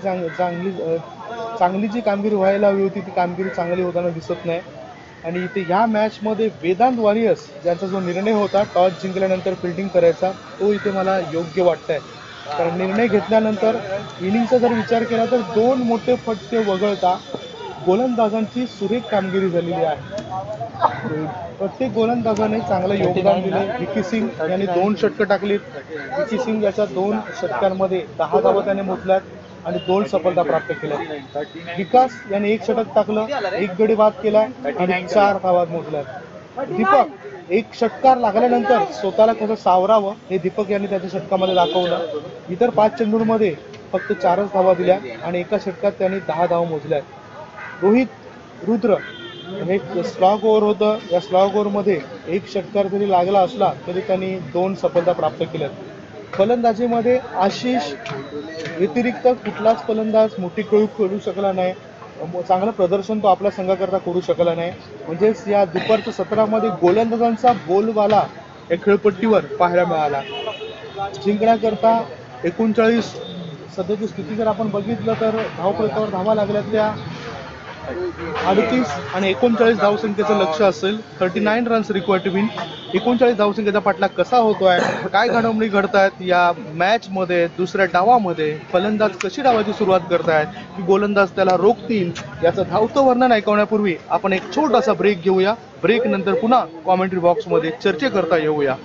चांगली जी कामगिरी व्हायला हवी होती ती कामगिरी चांगली होताना दिसत नाही. आणि इथे ह्या मॅचमध्ये वेदांत वॉरियर्स ज्यांचा जो निर्णय होता टॉस जिंकल्यानंतर फिल्डिंग करायचा तो इथे मला योग्य वाटतंय. कारण निर्णय घेतल्यानंतर इनिंगचा जर विचार केला तर 2 मोठे फटके वगळता गोलंदाजांची सुरेख कामगिरी झालेली आहे. प्रत्येक गोलंदाजाने चांगलं योगदान दिलं. विकी सिंग यांनी 2 षटकं टाकलीत. विकी सिंग याच्या 2 षटकांमध्ये 10 धावा त्याने मोजल्यात आणि 2 सफलता प्राप्त केल्या. विकास याने 1 षटक टाकलं, 1 गडी बाद केला आणि 4 धावा मोजल्यात. दीपक 1 षटकार लागल्यानंतर स्वतःला कसं सावरावं हे दीपक यांनी त्याच्या षटकामध्ये दाखवलं. इतर 5 चेंडूंमध्ये फक्त 4च धावा दिल्या आणि एका षटकात त्यांनी 10 धावा मोजल्यात. रोहित रुद्र हे स्लॉग ओव्हर होतं. या स्लॉग ओव्हरमध्ये 1 षटकार जरी लागला असला तरी त्यांनी 2 सफलता प्राप्त केल्यात. फलंदाजीमध्ये आशिष व्यतिरिक्त कुठलाच फलंदाज मोठी करू शकला नाही. चांगलं प्रदर्शन तो आपल्या संघाकरता करू शकला नाही. म्हणजेच या दुपारच्या सत्रामध्ये गोलंदाजांचा बोलबाला या खेळपट्टीवर पाहायला मिळाला. जिंकण्याकरता 39 सध्याची स्थिती जर आपण बघितलं तर धावपळीवर धावा लागल्या त्या 38 आणि 39 धावसंख्येचं लक्ष असेल. 39 रन्स रिक्वायर्ड टू विन. 39 धावसंख्येचा पाठलाग कसा होतोय, काय घडामोडी घडतायत या मॅच मध्ये, दुसऱ्या डावामध्ये फलंदाज कशी डावाची सुरुवात करतायत की गोलंदाज त्याला रोखतील, याचं धावतं वर्णन ऐकवण्यापूर्वी आपण एक छोटासा ब्रेक घेऊया. ब्रेक नंतर पुन्हा कॉमेंट्री बॉक्स मध्ये चर्चा करता येऊया.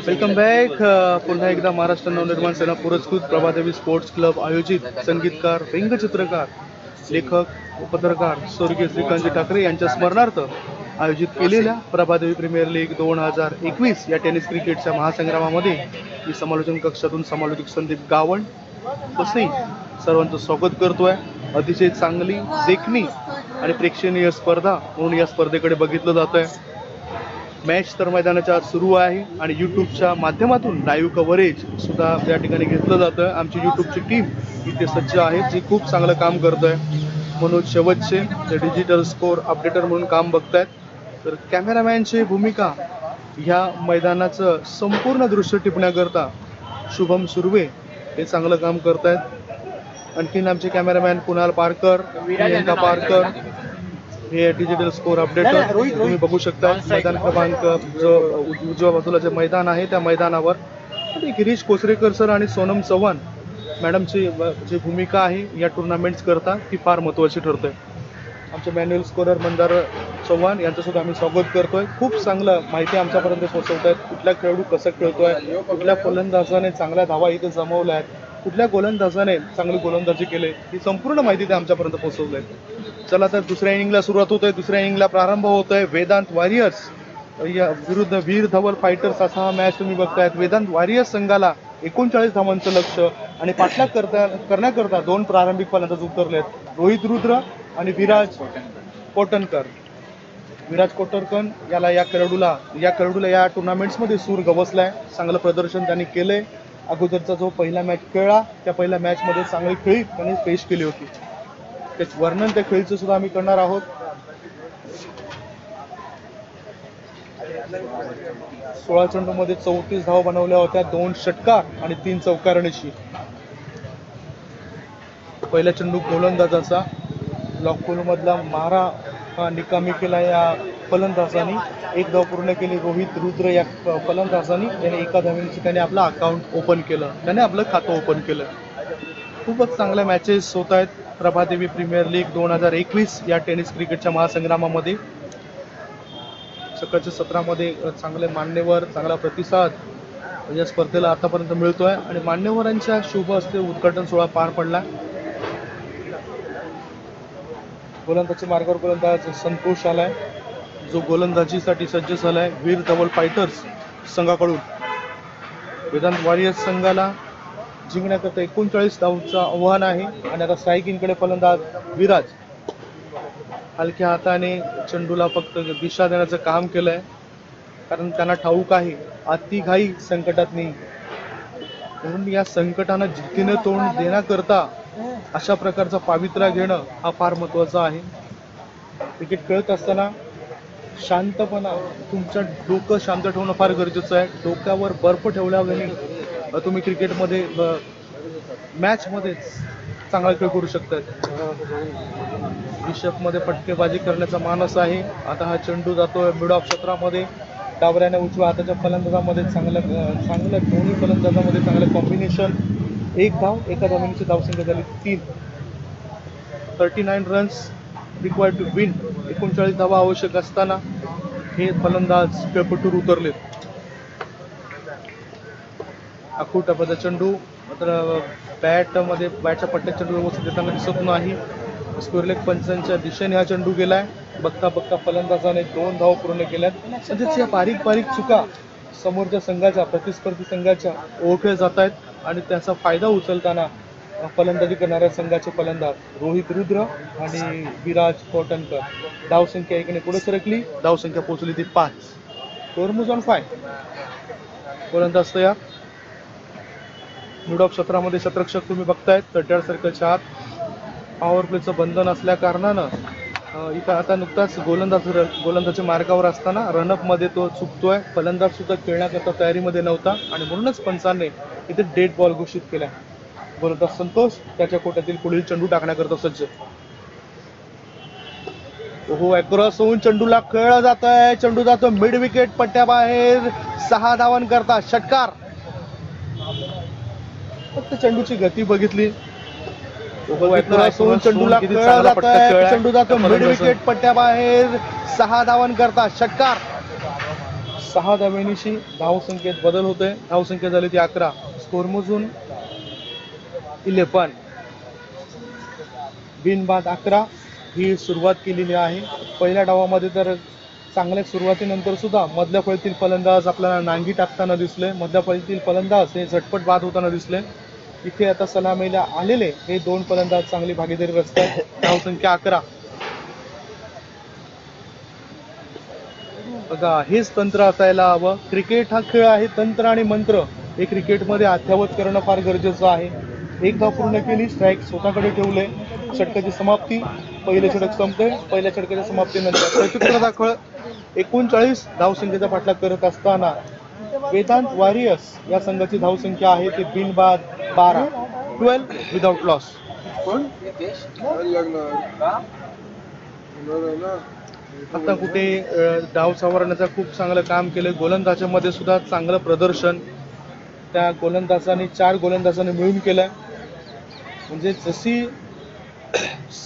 Welcome back. पुन्हा एकदा महाराष्ट्र नवनिर्माण सेना पुरस्कृत प्रभादेवी स्पोर्ट्स क्लब आयोजित संगीतकार, व्यंगचित्रकार, लेखक व पत्रकार स्वर्गीय श्रीकांतजी ठाकरे यांच्या स्मरणार्थ आयोजित केलेल्या प्रभादेवी प्रीमियर लीग 2021 या टेनिस क्रिकेटच्या महासंग्रामामध्ये मी समालोचन कक्षातून समालोचक संदीप गावण तसे सर्वांचं स्वागत करतोय. अतिशय चांगली, देखणी आणि प्रेक्षणीय स्पर्धा म्हणून या स्पर्धेकडे बघितलं जात आहे. मॅच तर मैदानाच्या आत सुरू आहे आणि यूट्यूबच्या माध्यमातून लाईव्ह कव्हरेज सुद्धा त्या ठिकाणी घेतलं जातं. आमची यूट्यूबची टीम इथे सज्ज आहे, जी खूप चांगलं काम करत आहे. मनोज शेवटचे जे डिजिटल स्कोअर अपडेटर म्हणून काम बघतायत. तर कॅमेरामॅनची भूमिका ह्या मैदानाचं संपूर्ण दृश्य टिपण्याकरता शुभम सुर्वे हे चांगलं काम करतायत. आणखीन आमचे कॅमेरामॅन कुणाल पारकर, प्रियंका पारकर हे डिजिटल स्कोअर अपडेटर. तुम्ही बघू शकता मैदान क्रमांक जो उजव्या बाजूला जे मैदान आहे त्या मैदानावर गिरीश कोसरेकर सर आणि सोनम चव्हाण मॅडमची जी भूमिका आहे या टुर्नामेंट्स करता ती फार महत्त्वाची ठरते. आमचे मॅन्युअल स्कोरर मंदार चव्हाण यांचं सुद्धा आम्ही स्वागत करतोय. खूप चांगलं माहिती आमच्यापर्यंत पोहोचवत आहेत. कुठला खेळाडू कसं खेळतोय, कुठल्या फलंदाजाने चांगल्या धावा इथे जमवल्या आहेत, कुठल्या गोलंदाजाने चांगली गोलंदाजी केली, ही संपूर्ण माहिती ते आमच्यापर्यंत पोहोचवली आहे. चला तर दुसऱ्या इनिंगला सुरुवात होत आहे. दुसऱ्या इनिंगला प्रारंभ होत आहे. वेदांत वॉरियर्स या विरुद्ध वीर धवल फायटर्स असा हा मॅच तुम्ही बघतायत. वेदांत वॉरियर्स संघाला 39 धावांचं लक्ष आणि पाठलाग करण्याकरता दोन प्रारंभिक फलंदाज उतरलेत, रोहित रुद्र आणि विराज कोटणकर. विराज कोटणकर या खेळाडूला या टुर्नामेंट्समध्ये सूर गवसलाय. चांगलं प्रदर्शन त्यांनी केलंय. अगोदरचा जो पहिला मॅच खेळला त्या पहिल्या मॅचमध्ये चांगली खेळी त्यांनी पेश केली होती. त्याचं वर्णन त्या खेळीचं सुद्धा आम्ही करणार आहोत. 16 चेंडूमध्ये 34 धावा बनवल्या होत्या, 2 षटकार आणि 3 चौकारणीशी. पहिल्या चेंडू गोलंदाजाचा लॉकपोल मधला मारा हा निकामी केला या फलंदाजांनी. 1 धाव पूर्ण केली रोहित रुद्र या फलंदाजांनी. त्याने एका धावेने त्याने आपलं अकाउंट ओपन केलं, त्याने आपलं खातं ओपन केलं. खूपच चांगल्या मॅचेस होत आहेत प्रभादेवी प्रीमियर लीग 2021 या टेनिस क्रिकेटच्या महासंग्रामामध्ये. सकाळच्या सत्रामध्ये चांगले मान्यवर, चांगला प्रतिसाद या स्पर्धेला आतापर्यंत मिळतोय आणि मान्यवरांच्या शुभ हस्ते उद्घाटन सोहळा पार पडला. गोलंदाजी मार्गावर गोलंदाज संतोष आलाय, जो गोलंदाजीसाठी सज्ज झालाय वीर धवल फायटर्स संघाकडून. वेदांत वॉरियर्स संघाला जिंकण्याकरता 39 धावांचं आव्हान आहे आणि आता स्ट्रायकिंगकडे फलंदाज विराज हलक्या हाताने चेंडूला फक्त दिशा देण्याचं काम केलंय, कारण त्यांना ठाऊक आहे अति घाई संकटात नाही. म्हणून या संकटांना जिद्दीने तोंड देण्याकरता अशा प्रकारचा पावित्र्य घेणं हा फार महत्वाचा आहे. क्रिकेट खेळत असताना शांतपणा, तुमचं डोकं शांत ठेवणं फार गरजेचं आहे. डोक्यावर बर्फ ठेवल्याने तुम्ही क्रिकेटमध्ये मॅचमध्ये चांगला खेळ करू शकतात. मध्ये फटकेबाजी करण्याचा मानस आहे. आता हा चेंडू जातोय मिड ऑफ क्षेत्रामध्ये. डावऱ्याने उजव्या हाताच्या फलंदाजामध्ये चांगलं दोन्ही फलंदाजामध्ये चांगलं कॉम्बिनेशन. एक धाव, एका धावेची धावसंख्या झाली 3. 39 रन्स रिक्वायर्ड टू विन. 39 धावा आवश्यक असताना हे फलंदाज खेळपट्टूवर उतरलेत. आखूटापदा चेंडू मात्र बॅटच्या पट्ट्यात चेंडू व्यवस्थित देताना दिसत नाही. स्क्वेअरलेग पंचांच्या दिशेने हा चेंडू गेलाय. बघता बघता फलंदाजाने 2 धावा पूर्ण केल्यात. म्हणजेच या बारीक बारीक चुका समोरच्या संघाच्या, प्रतिस्पर्धी संघाच्या ओळखल्या जात आहेत आणि त्याचा फायदा उचलताना फलंदाजी करणाऱ्या संघाचे फलंदाज रोहित रुद्र आणि विराज कोटणकर. धावसंख्या 1 ने पुढे सरकली. धावसंख्या पोहोचली ती 5. Score moves on 5. गोलंदाज तयार. मिड ऑफ क्षेत्रामध्ये शतरक्षक तुम्ही बघतायत. 38 सर्कलच्या आत. पॉवर प्लेचं बंधन असल्या कारणानं इथं आता नुकताच गोलंदाजी मार्गावर असताना रनअप मध्ये तो चुकतोय. फलंदाज सुद्धा खेळण्याकरता तयारीमध्ये नव्हता आणि म्हणूनच पंचांनी इथे डेड बॉल घोषित केला. गोलंदाज संतोष त्याच्या कोट्यातील पुढील चेंडू टाकण्याकरता सज्ज. ओहो, ॲक्रॉस होऊन चेंडूला खेळला जात आहे. चेंडू जातो मिड विकेट पट्ट्याबाहेर. 6 धावांकरता षटकार. फक्त चेंडूची गती बघितली. चेंडूला खेळला जात आहे. चेंडू जातो मिड विकेट पट्ट्याबाहेर. 6 धावांकरता षटकार. 6 धावेनिशी धावसंख्येत बदल होतोय. धावसंख्या झाली ती 11. स्कोर मोजून 11. बिनबाद 11 ही सुरुवात केलेली आहे. पहिल्या डावामध्ये तर चांगल्या सुरुवातीनंतर सुद्धा मधल्या फळीतील फलंदाज आपल्याला नांगी टाकताना दिसले. मधल्या फळीतील फलंदाज हे झटपट बाद होताना दिसले. इथे आता सलामीला आलेले हे 2 फलंदाज चांगली भागीदारी रचतात. धावसंख्या 11. बघा, हेच तंत्र असायला हवं. क्रिकेट हा खेळ आहे तंत्र आणि मंत्र. हे क्रिकेटमध्ये अद्यावत करणं फार गरजेचं आहे. 1 धाव पूर्ण केली. स्ट्राईक स्वतःकडे ठेवले. षटकाची समाप्ती. पहिले षटक संपते. पहिल्या षटकाच्या समाप्तीनंतर प्रत्युत्तर दाखल 39 धावसंख्येचा पाठलाग करत असताना वेदांत वॉरियर्स या संघाची धावसंख्या आहे ते बिनबाद 12. 12 विदाउट लॉस. आता कुठे डाव सावरण्याचं खूप चांगलं काम केलं. गोलंदाजामध्ये सुद्धा चांगलं प्रदर्शन त्या गोलंदाजाने 4 गोलंदाजाने मिळून केलं. म्हणजे जशी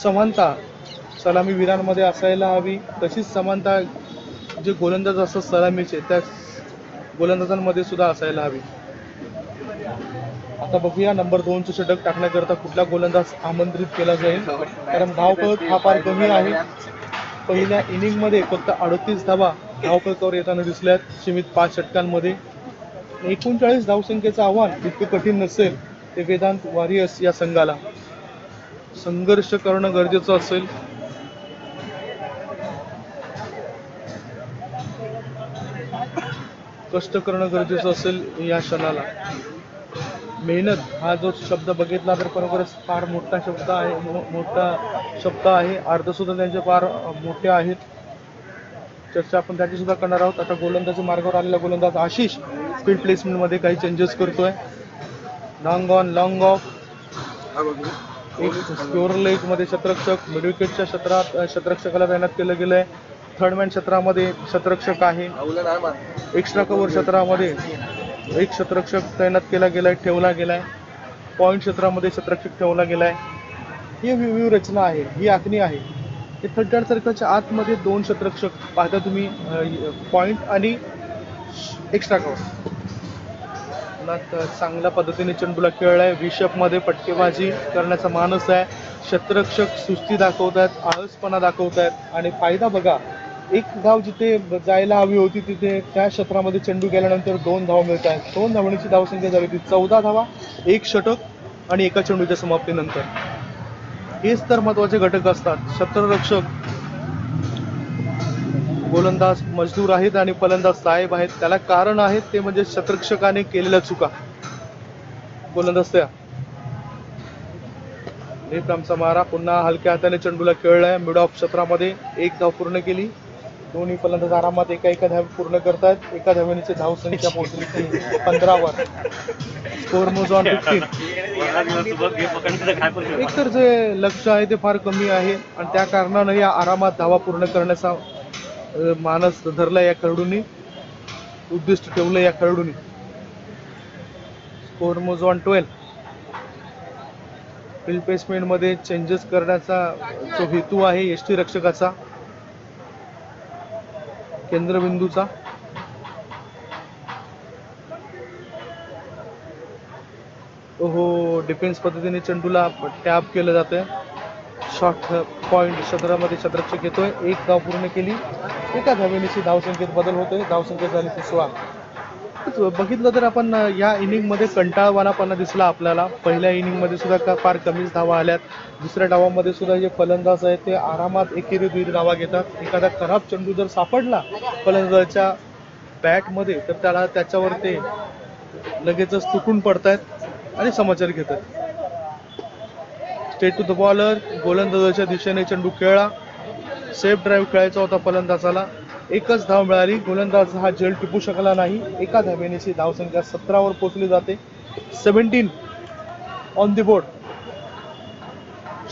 समानता सलामीवीरांमध्ये असायला हवी तशीच समानता जे गोलंदाज असतात सलामीचे त्या गोलंदाजांमध्ये सुद्धा असायला हवी. आता बघूया नंबर 2चं षटक टाकण्याकरता कुठला गोलंदाज आमंत्रित केला जाईल. कारण धावफलक हा फार कमी आहे. पहिल्या इनिंगमध्ये फक्त 38 धावा धावफलकावर येताना दिसल्यात सीमित 5 षटकांमध्ये. 39 धावसंख्येचं आव्हान इतकं कठीण नसेल. ते वेदांत वॉरियर्स या संघाला संघर्ष करणं गरजेचं असेल. कष्ट करणं गरजेचं असेल या क्षणाला. मेहनत हा जो शब्द बघितला तर खरोखरच फार मोठा शब्द आहे. अर्थ सुद्धा त्यांचे फार मोठे आहेत. चर्चा आपण त्याची सुद्धा करणार आहोत. आता गोलंदाजी मार्गावर आलेला गोलंदाज आशिष फील्ड प्लेसमेंटमध्ये काही चेंजेस करतोय. Long on long of. एक स्क्वेअर लेग मध्ये शतरक्षक. मिड विकेटच्या क्षेत्रात शतरक्षकाला तैनात केलं गेलंय. थर्ड मॅन क्षेत्रामध्ये शतरक्षक आहे. एक्स्ट्रा कव्हर क्षेत्रामध्ये एक शतरक्षक तैनात केला गेलाय, ठेवला गेलाय. पॉईंट क्षेत्रामध्ये शतरक्षक ठेवला गेलाय. ही व्यूहरचना आहे, ही आखणी आहे. हे 38 सर्कलच्या आतमध्ये 2 शतरक्षक पाहता तुम्ही. पॉईंट आणि एक्स्ट्रा कव्हर. चांगल्या पद्धतीने चेंडूला खेळलाय. विशपमध्ये फटकेबाजी करण्याचा मानस आहे. शतरक्षक सुस्ती दाखवत आहेत, आळसपणा दाखवत आहेत आणि फायदा बघा. 1 धाव जिथे जायला हवी होती तिथे त्या क्षेत्रामध्ये चेंडू गेल्यानंतर 2 धावा मिळत आहेत. 2 धावांची धावसंख्या झाली ती 14 धावा, 1 षटक आणि एका चेंडूच्या समाप्तीनंतर. हेच तर महत्वाचे घटक असतात. शतरक्षक गोलंदाज मजदूर आहेत आणि फलंदाज साहेब आहेत. त्याला कारण आहेत ते म्हणजे शतरक्षकाने केलेल्या चुका. गोलंदाज त्या रेफरामचा मारा पुन्हा हलक्या हाताने चेंडूला खेळलाय मिड ऑफ क्षेत्रामध्ये. एक धाव पूर्ण केली. दोन्ही फलंदाज आरामात एका धाव पूर्ण करतात. एका धावेची धावसंख्या पोहोचली 15 वर. स्कोर मोज ऑन 15. एकतर जे लक्ष आहे ते फार कमी आहे आणि त्या कारणानं या आरामात धावा पूर्ण करण्याचा मानस धरला या खेळाडूंनी, उद्दिष्ट ठेवलं या खेळाडूंनी. स्कोर मोज ऑन 12. फील्ड प्लेसमेंट मध्ये चेंजेस करण्याचा जो हेतू आहे यष्टी रक्षकाचा, केंद्रबिंदूचा. हो, डिफेन्स पद्धतीने चेंडूला टॅप केलं जातंय. शॉर्ट पॉइंट क्षेत्रामध्ये क्षेत्ररक्षक येतोय. एक धाव पूर्ण केली. एका धावेची धावसंख्येत बदल होतोय. धावसंख्या झाली 30. बघितलं तर आपण या इनिंग मध्ये कंटाळवाणापणा दिसला आपल्याला. पहिल्या इनिंग मध्ये सुद्धा फार कमीच धावा आल्यात. दुसऱ्या डावामध्ये सुद्धा जे फलंदाज आहेत ते आरामात एकेरी धावा घेतात. एखादा खराब चेंडू जर सापडला फलंदाजाच्या बॅट मध्ये तर त्याच्यावर ते लगेचच तुटून पडतायत आणि समाचार घेतात. Straight to the bowler. गोलंदाजाच्या दिशेने चेंडू खेळला. सेफ ड्राईव्ह खेळायचा होता फलंदाजाला. एकच धाव मिळाली. गोलंदाज हा झेल टिपू शकला नाही. एका धावेची धावसंख्या 17 वर पोहोचली जाते. 17 ऑन द बोर्ड.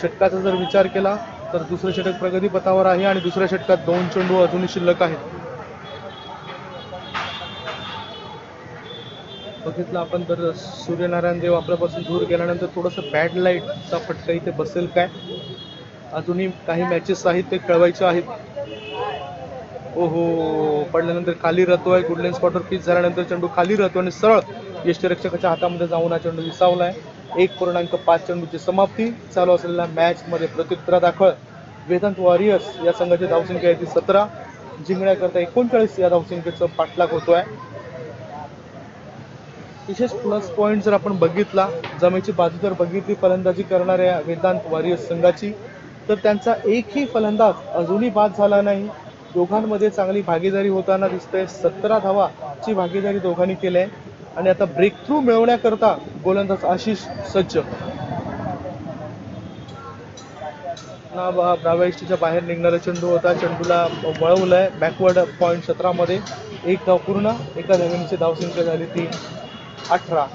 षटकाचा जर विचार केला तर दुसरं षटक प्रगतीपथावर आहे आणि दुसऱ्या षटकात 2 चेंडू अजूनही शिल्लक आहेत. बघितलं आपण तर सूर्यनारायण देव आपल्यापासून दूर गेल्यानंतर थोडंसं बॅड लाईटचा फटका इथे बसेल काय. अजूनही काही मॅचेस आहेत ते खेळवायचे आहेत. ओहो, पडल्यानंतर खाली राहतोय. गुडलेन स्पॉटवर पिच झाल्यानंतर चेंडू खाली राहतो आणि सरळ यष्टीरक्षकाच्या हातामध्ये जाऊन हा चेंडू विसावलाय. 1.5 चेंडूची समाप्ती. चालू असलेल्या मॅच मध्ये प्रत्युत्तरादाखल वेदांत वॉरियर्स या संघाची धावसंख्या आहे ती 17. जिंकण्याकरता 39 या धावसंख्येचा पाठलाग होतोय. विशेष प्लस पॉइंट जर आपण बघितला, जमेची बाजू जर बघितली फलंदाजी करणाऱ्या वेदांत वॉरियर्स संघाची, तर त्यांचा एकही फलंदाज अजूनही बाद झाला नाही. दोघांमध्ये चांगली भागीदारी होताना दिसते. 17 धावाची भागीदारी दोघांनी केली आहे आणि आता ब्रेक थ्रू मिळवण्याकरता गोलंदाज आशिष सज्ज. डाव्या इष्टीच्या बाहेर निघणारा चेंडू होता. चेंडूला वळवलाय बॅकवर्ड पॉइंट क्षेत्रामध्ये. एक धाव पूर्ण. एका धावेची धावसंख्या झाली ती 18.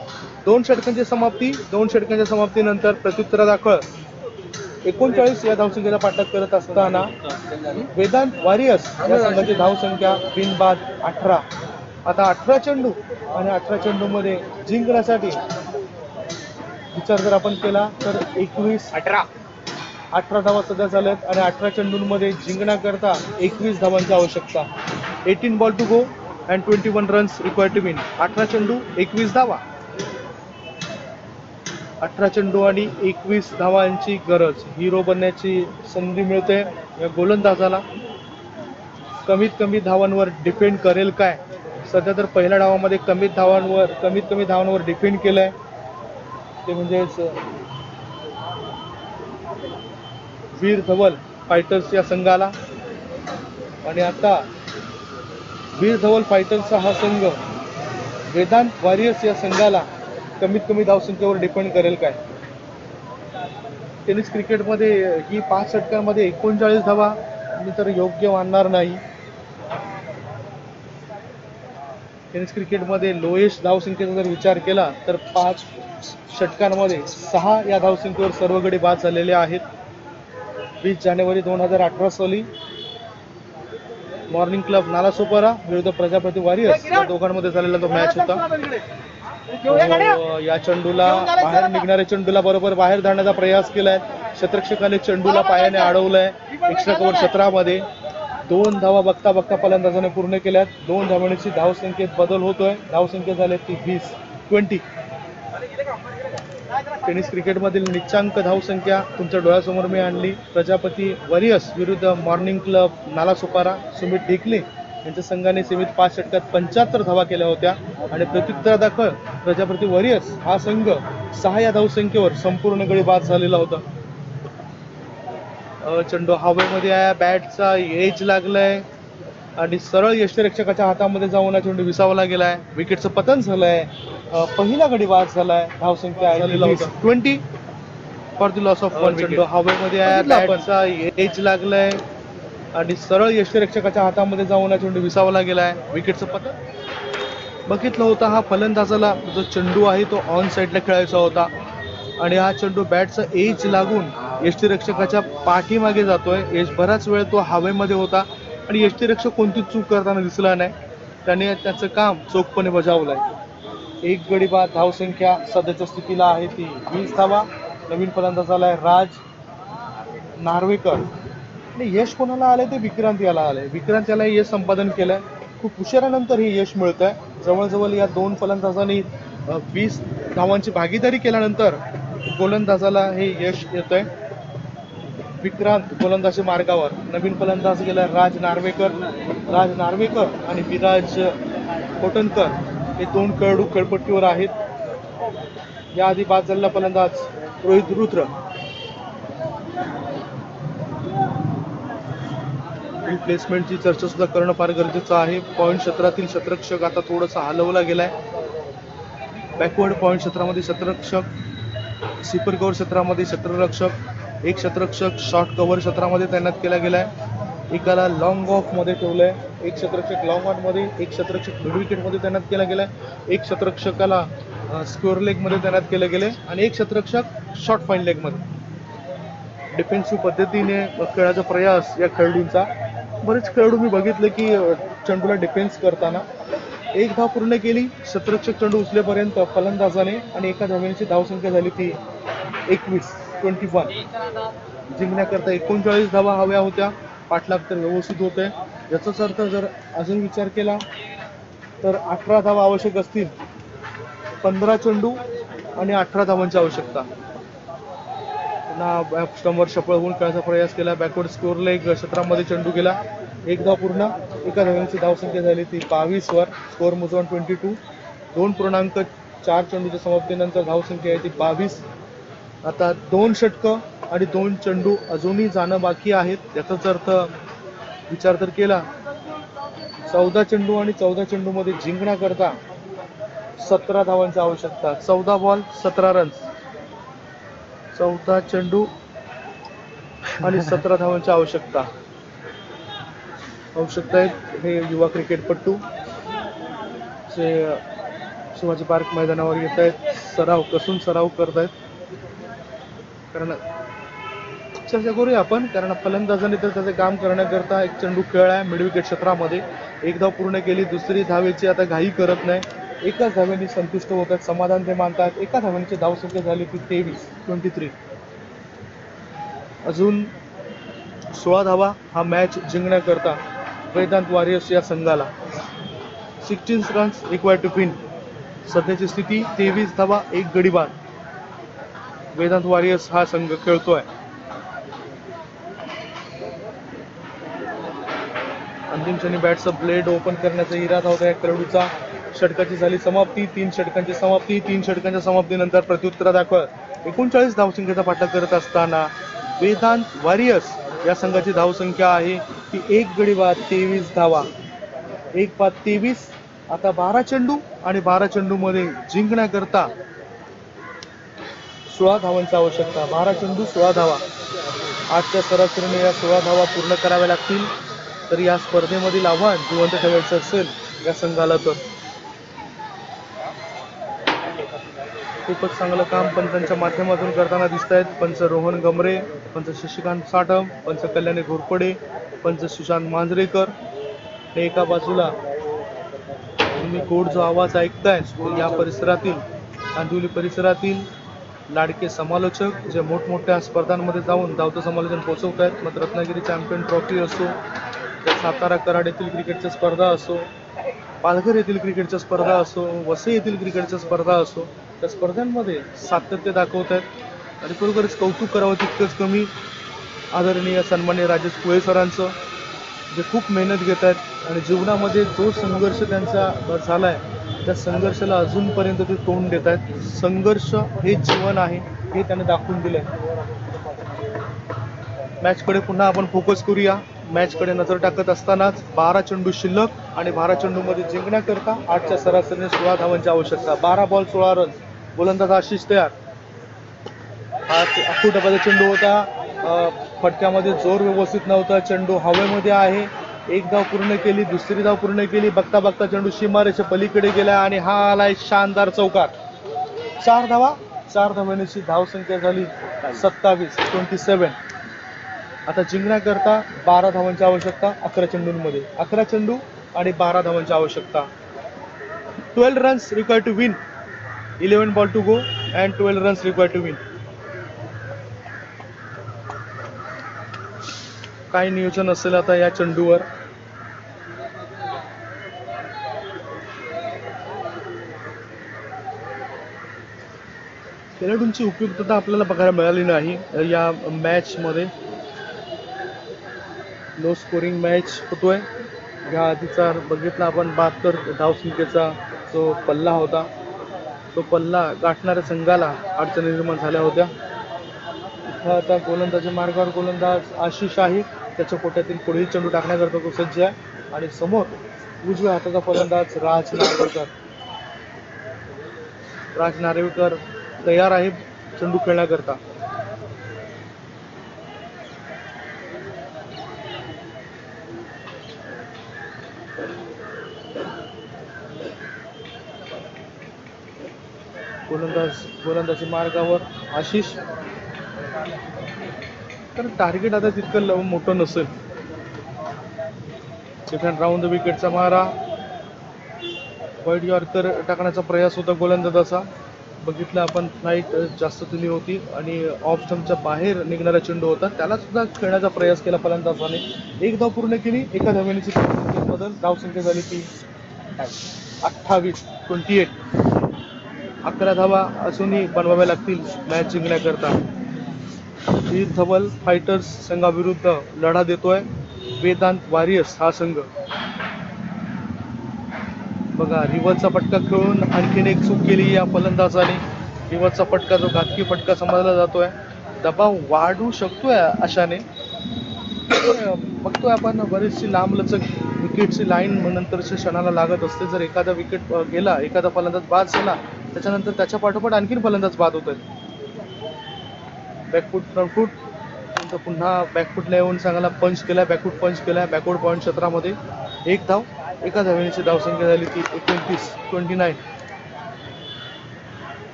2 षटकांची समाप्ती. 2 षटकांच्या समाप्तीनंतर प्रत्युत्तरादाखल 39 या धावसंख्येला पाठलाग करत असताना वेदांत वॉरियर्स या संघाची धावसंख्या बिनबाद 18. आता 18 चेंडू आणि 18 चेंडू मध्ये जिंकण्यासाठी विचार जर आपण केला तर 18 धावा सध्या झाल्यात आणि 18 चेंडूंमध्ये जिंकण्याकरता 21 धावांची आवश्यकता. 18 ball to go and 21 runs required to win. 18 चेंडू 21 धावा. 18 चेंडू आणि 21 धावांची गरज. हिरो बनण्याची संधी मिळते या गोलंदाजाला. कमीत कमी धावांवर डिपेंड करेल काय. सध्या तर पहिल्या डावामध्ये कमीत कमी धावांवर डिपेंड केलंय ते म्हणजेच वीर धवल फायटर्स या संघाला. आणि आता वीर धवल फायटर्सचा हा संघ वेदांत वॉरियर्स या संघाला कमीत कमी धावसंख्येवर डिपेंड करेल काय. टेनिस क्रिकेटमध्ये ही 5 षटकांमध्ये 39 धावा मी तर योग्य मानणार नाही. टेनिस क्रिकेटमध्ये लोएस्ट धावसंख्येचा जर विचार केला तर 5 षटकांमध्ये 6 या धावसंख्येवर सर्व गडी बाद झालेले आहेत. 20 जानेवारी 2018 साली मॉर्निंग क्लब नालासोपारा विरुद्ध प्रजापती वॉरियर्स या दोघांमध्ये झालेला तो मॅच होता. या चेंडूला बाहेर निघणाऱ्या चेंडूला बरोबर बाहेर धाडण्याचा प्रयास केलाय. क्षेत्ररक्षकाने चेंडूला पायाने अडवलंय एक्स्ट्रा कव्हर क्षेत्रामध्ये. 2 धावा बघता बघता फलंदाजाने पूर्ण केल्यात. 2 धावांची धावसंख्येत बदल होतोय. धावसंख्या झाली ती 20. टेनिस क्रिकेटमधील निच्चांक धावसंख्या तुमच्या डोळ्यासमोर मी आणली. प्रजापती वॉरियर्स विरुद्ध मॉर्निंग क्लब नालासोपारा सुमित ढेकले यांच्या संघाने सीमित 5 षटकात 75 धावा केल्या होत्या आणि प्रत्युत्तरादाखल प्रजापती वॉरियर्स हा संघ 6 या धावसंख्येवर संपूर्ण गडी बाद झालेला होता. चेंडू हवेमध्ये आहे. बॅटचा एज लागलाय आणि सरळ यष्टीरक्षकाच्या हातामध्ये जाऊन चेंडू विसावला गेलाय. विकेटचं पतन झालंय. पहिला गडी बाद झालाय. धावसंख्या झालेला होता 20. For the loss of one. चेंडू हवेमध्ये आहे, बॅटचा एज लागलाय आणि सरळ यष्टीरक्षकाच्या हातामध्ये जाऊन हा चेंडू विसावला गेलाय. विकेटचं पतन बघितलं होतं. हा फलंदाजाला जो चेंडू आहे तो ऑन साईडला खेळायचा होता आणि हा चेंडू बॅटचा एज लागून यष्टीरक्षकाच्या पाठीमागे जातोय. एज बराच वेळ तो हवेमध्ये होता आणि यष्टीरक्षक कोणतीच चूक करताना दिसला नाही. त्याने त्याचं काम चोखपणे बजावलंय. एक गडी बाद. धावसंख्या सध्याच्या स्थितीला आहे ती 20 धावा. नवीन फलंदाज आलाय राज नार्वेकर आणि यश कोणाला आलंय ते विक्रांत याला आलंय. विक्रांत याला यश संपादन केलंय. खूप उशिरानंतर हे यश मिळत आहे. जवळजवळ या दोन फलंदाजांनी 20 धावांची भागीदारी केल्यानंतर गोलंदाजाला हे यश येत आहे. विक्रांत गोलंदाजी मार्गावर. नवीन फलंदाज गेला राज नार्वेकर आणि विराज कोटणकर हे दोन खेळाडू खेळपट्टीवर आहेत. याआधी बाद झालेला फलंदाज रोहित रुद्र. रिप्लेसमेंटची चर्चा सुद्धा करणं फार गरजेचं आहे. पॉईंट क्षेत्रातील क्षेत्ररक्षक आता थोडासा हलवला गेलाय. बॅकवर्ड पॉईंट क्षेत्रामध्ये क्षेत्ररक्षक, स्वीपर कव्हर क्षेत्रामध्ये क्षेत्ररक्षक, एक क्षेत्ररक्षक शॉर्ट कव्हर क्षेत्रामध्ये तैनात केला गेलाय. एकाला लॉंग ऑफ मध्ये ठेवलंय. एक क्षेत्ररक्षक लॉंग ऑन मध्ये, एक क्षेत्ररक्षक मिड विकेट मध्ये तैनात केला गेलाय. एक क्षेत्ररक्षकाला स्क्वेअर लेग मध्ये तैनात केले गेले आणि एक क्षेत्ररक्षक शॉर्ट फाईन लेग मध्ये. डिफेन्सिव्ह पद्धतीने खेळाचा प्रयास या खेळाडूंचा. बरेच खेळाडू मी बघितले की चेंडूला डिफेन्स करताना. एक धाव पूर्ण केली क्षेत्ररक्षक चेंडू उचलेपर्यंत फलंदाजाने आणि एका धावेची धावसंख्या झाली ती 21. जिंकण्याकरता 39 धावा हव्या होत्या. पाठलाग तर व्यवस्थित होते. याचाच अर्थ जर अजून विचार केला तर 18 धावा आवश्यक असतील. 15 चेंडू आणि 18 धावांची आवश्यकता. पुन्हा स्टंपवर सफळ होऊन खेळायचा प्रयास केला. बॅकवर्ड स्कोअर लेग क्षेत्रामध्ये चेंडू गेला. एक धाव पूर्ण. एका धावांची धावसंख्या झाली ती 22 वर. स्कोअर मुजवून 22. 2.4 चेंडूच्या समाप्तीनंतर धावसंख्या आहे ती 22. आता 2 षटकं आणि 2 चेंडू अजूनही जाणं बाकी आहेत. याचाच अर्थ विचार तर केला 14 चेंडू आणि 14 चेंडू मध्ये जिंकण्याकरता 17 धावांची आवश्यकता. 14 बॉल 17 रन्स. 14 चेंडू आणि 17 धावांची आवश्यकता आहेत. हे युवा क्रिकेटपटू जे शिवाजी पार्क मैदानावर येत आहेत. कसून सराव करत आहेत. कारण चर्चा करूया आपण. कारण फलंदाजाने तर त्याचे काम करण्याकरता एक चेंडू खेळलाय मिड विकेट क्षेत्रामध्ये. एक धाव पूर्ण केली. दुसरी धावेची आता घाई करत नाही. एकाच धावेने संतुष्ट होतात. समाधान ते मानतात. एका धावेची धावसंख्या झाली ती 23. अजून 16 धावा हा मॅच जिंकण्याकरता वेदांत वॉरियर्स या संघाला. 16 रन्स रिक्वायर्ड टू विन. सध्याची स्थिती 23 धावा 1 गडी बाद. वेदांत वॉरियर्स हा संघ खेळतोय. अंतिम क्षणी बॅटचा ब्लेड ओपन करण्याचा इरादा होता या खेळाडूचा. षटकाची झाली समाप्ती. 3 षटकांची समाप्ती. 3 षटकांच्या समाप्तीनंतर प्रत्युत्तर दाखवत 39 धावसंख्येचा पाठलाग करत असताना वेदांत वॉरियर्स या संघाची धावसंख्या आहे ती 1 गडी बाद 23 धावा. 1 बाद 23. आता 12 चेंडू आणि 12 चेंडू मध्ये जिंकण्याकरता 16 धावांची आवश्यकता. 12 चेंडू 16 धावा. 8च्या सरासरीने या 16 धावा पूर्ण कराव्या लागतील. तर या स्पर्धेमधील आव्हान जिवंत ठेवायचं असेल या संघाला तर खूपच चांगलं काम पंचांच्या माध्यमातून करताना दिसत आहेत. पंच रोहन गमरे, पंच शशिकांत साठम, पंच कल्याणी घोरपडे, पंच सुशांत मांजरेकर. हे एका बाजूला तुम्ही गोड जो आवाज ऐकताय या परिसरातील कांदिवली परिसरातील लाडके समालोचक जे मोठमोठ्या स्पर्धांमध्ये जाऊन धावतं समालोचन पोहोचवत आहेत. मग रत्नागिरी चॅम्पियन ट्रॉफी असो, त्या सातारा कराड येथील क्रिकेटच्या स्पर्धा असो, पालघर येथील क्रिकेटच्या स्पर्धा असो, वसई येथील क्रिकेटच्या स्पर्धा असो, त्या स्पर्धांमध्ये सातत्य दाखवत आहेत आणि खरोखरच कौतुक करावं तितकंच कमी. आदरणीय सन्मान्य राजेश कुळे सरांचं जे खूप मेहनत घेत आहेत आणि जीवनामध्ये जो संघर्ष त्यांचा झालाय त्या संघर्षाला अजूनपर्यंत ते तोंड देत आहेत. संघर्ष हे जीवन आहे हे त्याने दाखवून दिलंय. मॅचकडे पुन्हा आपण फोकस करूया. मॅचकडे नजर टाकत असतानाच 12 चेंडू शिल्लक आणि 12 चेंडूमध्ये जिंकण्याकरता 8च्या सरासरीने 16 धावांची आवश्यकता. 12 बॉल 16 रन्स. गोलंदाज आशिष तयार. हा आखूटाचा चेंडू होता. फटक्यामध्ये जोर व्यवस्थित नव्हता. चेंडू हवेमध्ये आहे. एक धाव पूर्ण केली, दुसरी धाव पूर्ण केली. बघता बघता चेंडू सीमारेषेच्या पलीकडे गेला आणि हा आलाय शानदार चौकार. 4 धावांची धावसंख्या झाली 27. आता जिंकण्याकरता 12 धावांची आवश्यकता 11 चेंडूंमध्ये. 11 चेंडू आणि 12 धावांची आवश्यकता. 12 runs required to win. 11 ball to go and 12 runs required to win. काय नियोजन असेल आता या चेंडूवर? खेळाडूंची उपयुक्तता आपल्याला बघायला मिळाली नाही या मॅच मध्ये. लो स्कोरिंग मॅच होतोय. या आधीचा बघितला आपण 72 धावसंख्येचा जो पल्ला होता, तो पल्ला गाठणाऱ्या संघाला अडचणी निर्माण झाल्या होत्या. इथं आता गोलंदाजी मार्गावर गोलंदाज आशिष आहे. त्याच्या कोट्यातील पुढील चेंडू टाकण्याकरता तो सज्ज आहे. आणि समोर उजव्या हाताचा फलंदाज राज नार्वेकर तयार आहे चेंडू खेळण्याकरता. गोलंदाजी मार्गावर आशिष. तर टार्गेट आता तितकं मोठं नसेल. सेकंड राऊंड विकेटचा मारा. वाईड यॉर्कर टाकण्याचा प्रयास होता गोलंदाजाचा. बघितलं आपण फ्लाईट जास्त दिली होती आणि ऑफ स्टंपच्या बाहेर निघणारा चेंडू होता, त्याला सुद्धा खेळण्याचा प्रयास केला फलंदाजाने. एक धाव पूर्ण केली. एका धावेची बदल. धावसंख्या झाली ती 28. 11 धावा अजूनही बनवाव्या लागतील मॅच जिंकण्याकरता. वीर धवल फायटर्स संघाविरुद्ध लढा देतोय वेदांत वॉरियर्स हा संघ. बघा, रिव्हर्सचा फटका खेळून आणखीन एक चूक केली या फलंदाजाने. रिव्हर्सचा फटका जो घातकी फटका समजला जातोय. दबाव वाढू शकतोय अशाने. बघतोय आपण बरीचशी लांबलचक विकेटची लाईन नंतरच्या क्षणाला लागत असते. जर एखादा विकेट गेला, एखादा फलंदाज बाद झाला, त्याच्यानंतर त्याच्या पाठोपाठ आणखीन फलंदाज बाद होत आहेत. बॅकफूट फ्रंटफूट नंतर पुन्हा बॅकफूटला येऊन संघाला पंच केला. बॅकफूट पंच केला बॅकवर्ड पॉईंट क्षेत्रामध्ये. एक धाव. एका धावेची धावसंख्या झाली ती 29. 29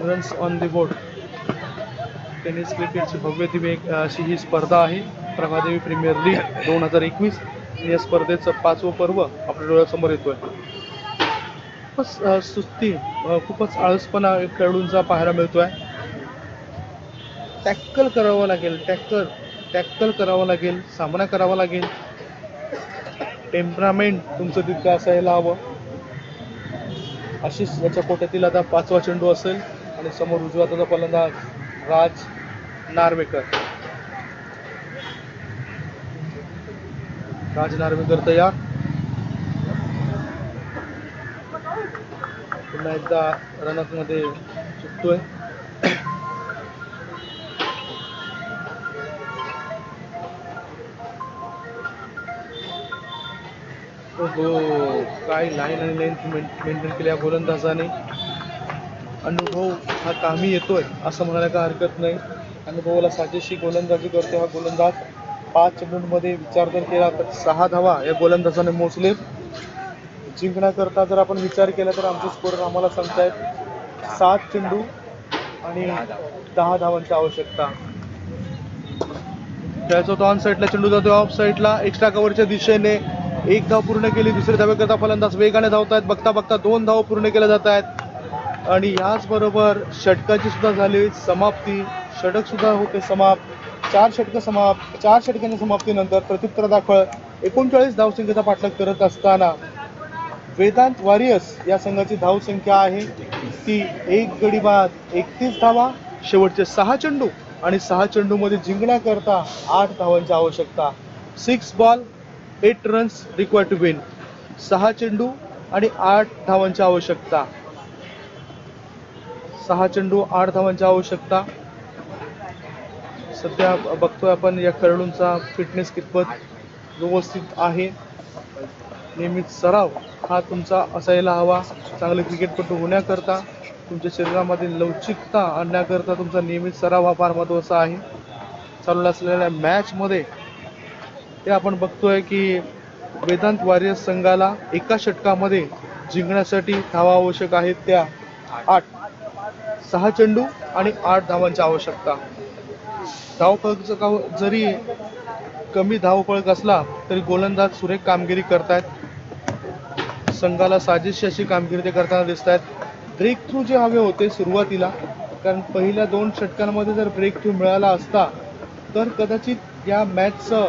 runs on the board. Tennis क्रिकेटची भव्य दिव्य अशी ही स्पर्धा आहे. Prabhadevi premier league 2021. या स्पर्धेचं 5वं पर्व आपल्या डोळ्यासमोर येतोय. खूपच सुस्ती, खूपच आळसपणा खेळाडूंचा पाहायला मिळतोय. टॅकल करावं लागेल. टॅकल करावं लागेल. सामना करावा लागेल. टेम्परामेंट तुमचं तितकं असायला हवं. आशिष याच्या कोट्यातील आता 5वा चेंडू असेल आणि समोर उजव्या हाताचा फलंदाज राज नार्वेकर तयार. पुन्हा एकदा रनआउट मध्ये चुकतोय. काय लाईन आणि लेंथ मेंटेन केल्या गोलंदाजाने. अनुभव हा कामी येतोय असं म्हणायला काय हरकत नाही. अनुभवाला साजेशी गोलंदाजी करतो हा गोलंदाज. 5 चेंडूंमध्ये विचार जर केला तर 6 धावा या गोलंदाजाने मोजले. जिंकण्याकरता जर आपण विचार केला तर आमचे स्कोर आम्हाला सांगतायत 7 चेंडू आणि 10 धावांची आवश्यकता. खेळाचा तो ऑन साईडला चेंडू जातो ऑफ साईडला. एक्स्ट्रा कव्हरच्या दिशेने. एक धाव पूर्ण केली. दुसऱ्या धावेकरता फलंदाज वेगाने धावतायत. बघता बघता 2 धाव पूर्ण केल्या जात आहेत आणि याचबरोबर षटकाची सुद्धा झाली समाप्ती. षटक सुद्धा होते समाप्त. 4 षटकांच्या समाप्तीनंतर प्रत्युत्तर दाखल 39 धावसंख्येचा पाठलाग करत असताना वेदांत वॉरियर्स या संघाची धावसंख्या आहे ती 1 गडी बाद 31 धावा. शेवटचे 6 चेंडू आणि 6 चेंडूमध्ये जिंकण्याकरता 8 धावांची आवश्यकता. 6 ball 8 runs required to win. 6 चेंडू आणि 8 धावांची आवश्यकता. 6 चेंडू 8 धावांची आवश्यकता. सध्या बघतोय आपण या खेळाडूंचा फिटनेस कितपत व्यवस्थित आहे. नियमित सराव हा तुमचा असायला हवा. चांगले क्रिकेटपटू होण्याकरता तुमच्या शरीरामध्ये लवचिकता आणण्याकरता तुमचा नियमित सराव हा फार महत्त्वाचा आहे. चालू असलेल्या मॅचमध्ये ते आपण बघतोय की वेदांत वॉरियर्स संघाला एका षटकामध्ये जिंकण्यासाठी धावा आवश्यक आहेत त्या 8. 6 चेंडू आणि 8 धावांची आवश्यकता. धावफलक जरी कमी धावफलक असला तरी गोलंदाज सुरेख कामगिरी करतायत. संघाला साजेशी अशी कामगिरी ते करताना दिसत आहेत. ब्रेक थ्रू जे हवे होते सुरुवातीला, कारण पहिल्या 2 षटकांमध्ये जर ब्रेक थ्रू मिळाला असता तर कदाचित या मॅचचं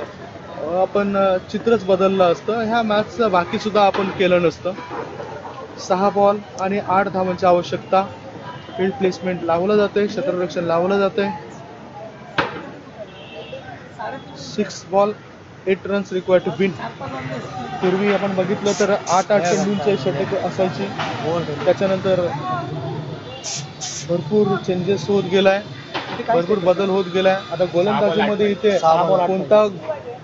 आपण चित्रच बदललं असतं. ह्या मॅचचं बाकी सुद्धा आपण केलं नसतं. 6 बॉल आणि 8 धावांची आवश्यकता. फील्ड प्लेसमेंट लावलं जातंय, क्षेत्ररक्षण लावलं जातंय. 6 ball 8 runs required to win. पूर्वी आपण बघितलं तर 8-8 चेंडूंचे षटक असायची. त्याच्यानंतर भरपूर चेंजेस होत गेलाय, भरपूर बदल होत गेलाय. आता गोलंदाजीमध्ये इथे कोणता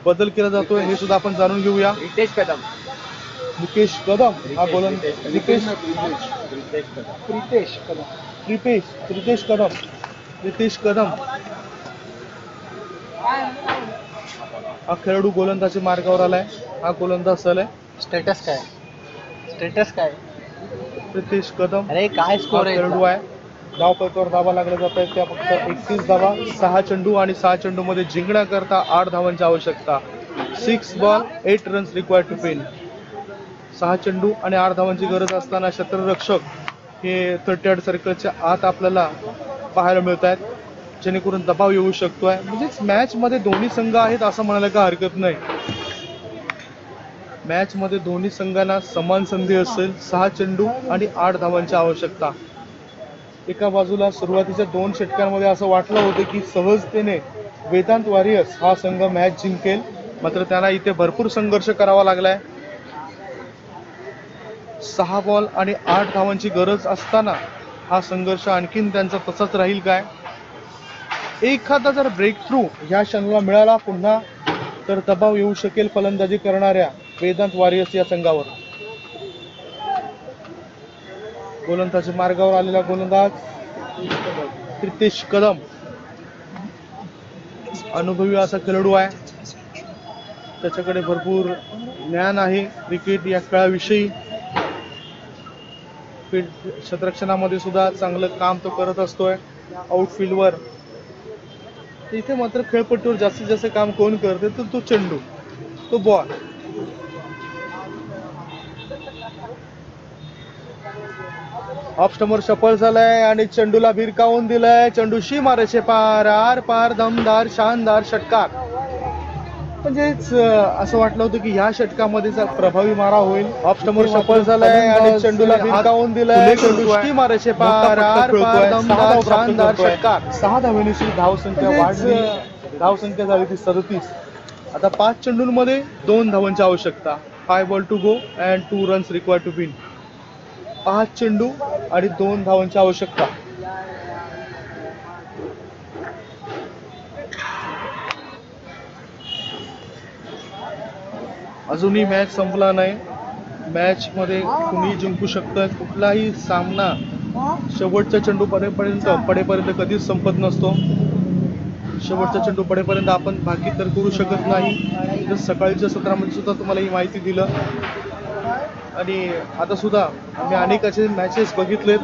बदल केला जातोय हे सुद्धा आपण जाणून घेऊया. रितेश कदम. मुकेश कदम हा रितेश कदम हा खेळाडू गोलंदाजी मार्गावर आलाय. हा गोलंदाज आलाय. स्टेटस काय रितेश कदम अरे काय हा स्कोर खेळाडू आहे. धावफलकावर धावा लागल्या जात आहेत त्या फक्त 31 धावा. 6 चेंडू आणि 6 चेंडू मध्ये जिंकण्याकरता 8 धावांची आवश्यकता. 6 ball 8 runs required to win. 6 चेंडू आणि 8 धावांची गरज असताना क्षेत्ररक्षक हे 38 सर्कलच्या आत आपल्याला पाहायला मिळत आहेत, जेणेकरून दबाव येऊ शकतोय. म्हणजेच मॅच मध्ये दोन्ही संघ आहेत असं म्हणायला का हरकत नाही. मॅच मध्ये दोन्ही संघांना समान संधी असेल. 6 चेंडू आणि 8 धावांची आवश्यकता. एका बाजूला सुरुवातीच्या 2 षटकांमध्ये असं वाटलं होतं की सहजतेने वेदांत वॉरियर्स हा संघ मॅच जिंकेल, मात्र त्यांना इथे भरपूर संघर्ष करावा लागलाय. 6 बॉल आणि 8 धावांची गरज असताना हा संघर्ष आणखीन त्यांचा तसाच राहील काय? एखादा जर ब्रेक थ्रू ह्या क्षणाला मिळाला पुन्हा तर दबाव येऊ शकेल फलंदाजी करणाऱ्या वेदांत वॉरियर्स या संघावर. गोलंदाजी मार्गावर आलेला गोलंदाज रितेश कदम अनुभवी असा खेळाडू आहे. त्याच्याकडे भरपूर ज्ञान आहे क्रिकेट या खेळाविषयी. फील्ड क्षेत्ररक्षणामध्ये सुद्धा चांगलं काम तो करत असतोय. आउटफील्डवर इथे मात्र खेळपट्टीवर जास्तीत जास्त काम कोण करते तर तो चेंडू, तो बॉल. ऑफ स्टंपवर सफल झालाय आणि चेंडूला भिरकावून दिलाय. चेंडूशी मारायचे पार, आर पार, दमदार शानदार षटकार. म्हणजेच असं वाटलं होतं की ह्या षटकामध्ये प्रभावी मारा होईल. ऑफ स्टंपवर सफल झालाय आणि चेंडूला भिरकावून दिलाय. चेंडूशी मारायचे पार, आर पार, दमदार शानदार षटकार. 6 धावेची धावसंख्या वाढली. धावसंख्या झाली ती 37. आता 5 चेंडूंमध्ये 2 धावांची आवश्यकता. 5 ball to go and 2 runs required to win. 5 चेंडू आणि 2 धावांची आवश्यकता. अजूनही मॅच संपला नाही. मॅच मध्ये कुणी जिंकू शकतं. कुठलाही सामना शेवटच्या चेंडू पडेपर्यंत कधीच संपत नसतो. शेवटचा चेंडू पडेपर्यंत आपण बाकी तर करू शकत नाही. तर सकाळच्या सत्रामध्ये सुद्धा तुम्हाला ही माहिती दिलं. आणि आता सुद्धा आम्ही अनेक असे मॅचेस बघितलेत.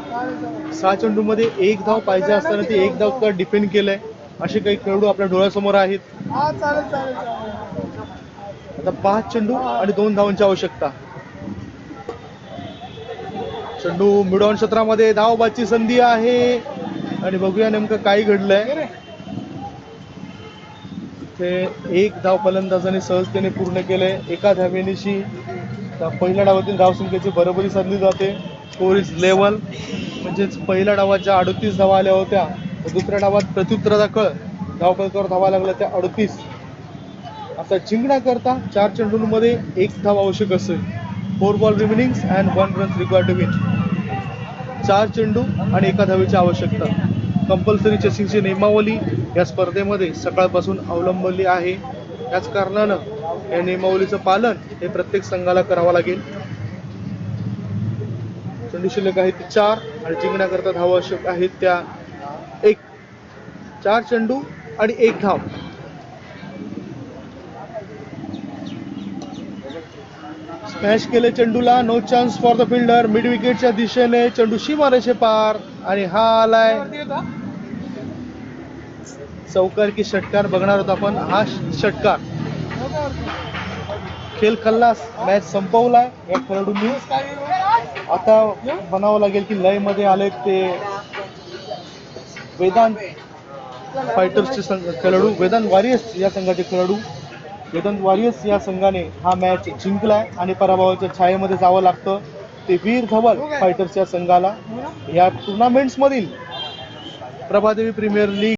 6 चेंडूमध्ये 1 धाव पाहिजे असताना ते 1 धाव का डिफेंड केलंय. असे काही खेळाडू आपल्या डोळ्यासमोर आहेत. आता 5 चेंडू आणि 2 धावांची आवश्यकता. चेंडू मिड ऑन क्षेत्रामध्ये धावबाची संधी आहे आणि बघूया नेमकं काय घडलंय. ते 1 धाव फलंदाजाने सहजतेने पूर्ण केलंय. एका धावेनिशी पहिल्या डावातील धावसंख्येची बरोबरी साधली जाते. Score is level. म्हणजेच पहिल्या डावात ज्या 38 धावा आल्या होत्या, दुसऱ्या डावात प्रत्युत्तराचा कळ धावफलकावर धावा लागल्या त्या 38. आता जिंकण्याकरता 4 चेंडूंमध्ये 1 धाव आवश्यक असेल. 4 ball remaining and 1 run required to win. 4 चेंडू आणि 1 धावेची आवश्यकता. कंपल्सरी चेसिंगची नियमावली या स्पर्धेमध्ये सकाळपासून अवलंबली आहे. याच कारणानं या नियमावलीचं पालन हे प्रत्येक संघाला करावं लागेल. चेंडू शिल्लक आहेत 4 आणि जिंकण्याकरता धावा आवश्यक आहेत त्या 1. 4 चेंडू आणि 1 धाव. स्मॅश केले चेंडूला. No chance for the fielder. Mid विकेटच्या दिशेने चेंडू सीमारेषे पार आणि हा आलाय चौकार की षटकार बघणार आहोत आपण. हा षटकार. खेळ खल्लास. मॅच संपवलाय या खेळाडूंनी. आता म्हणावं लागेल की लय मध्ये आले ते वेदांत फायटर्सचे खेळाडू, वेदांत वॉरियर्स या संघाचे खेळाडू. वेदांत वॉरियर्स या संघाने हा मॅच जिंकलाय आणि पराभवाच्या छायेमध्ये जावं लागतं ते वीर धवल फायटर्स या संघाला. या टुर्नामेंट्स मधील प्रभादेवी प्रीमियर लीग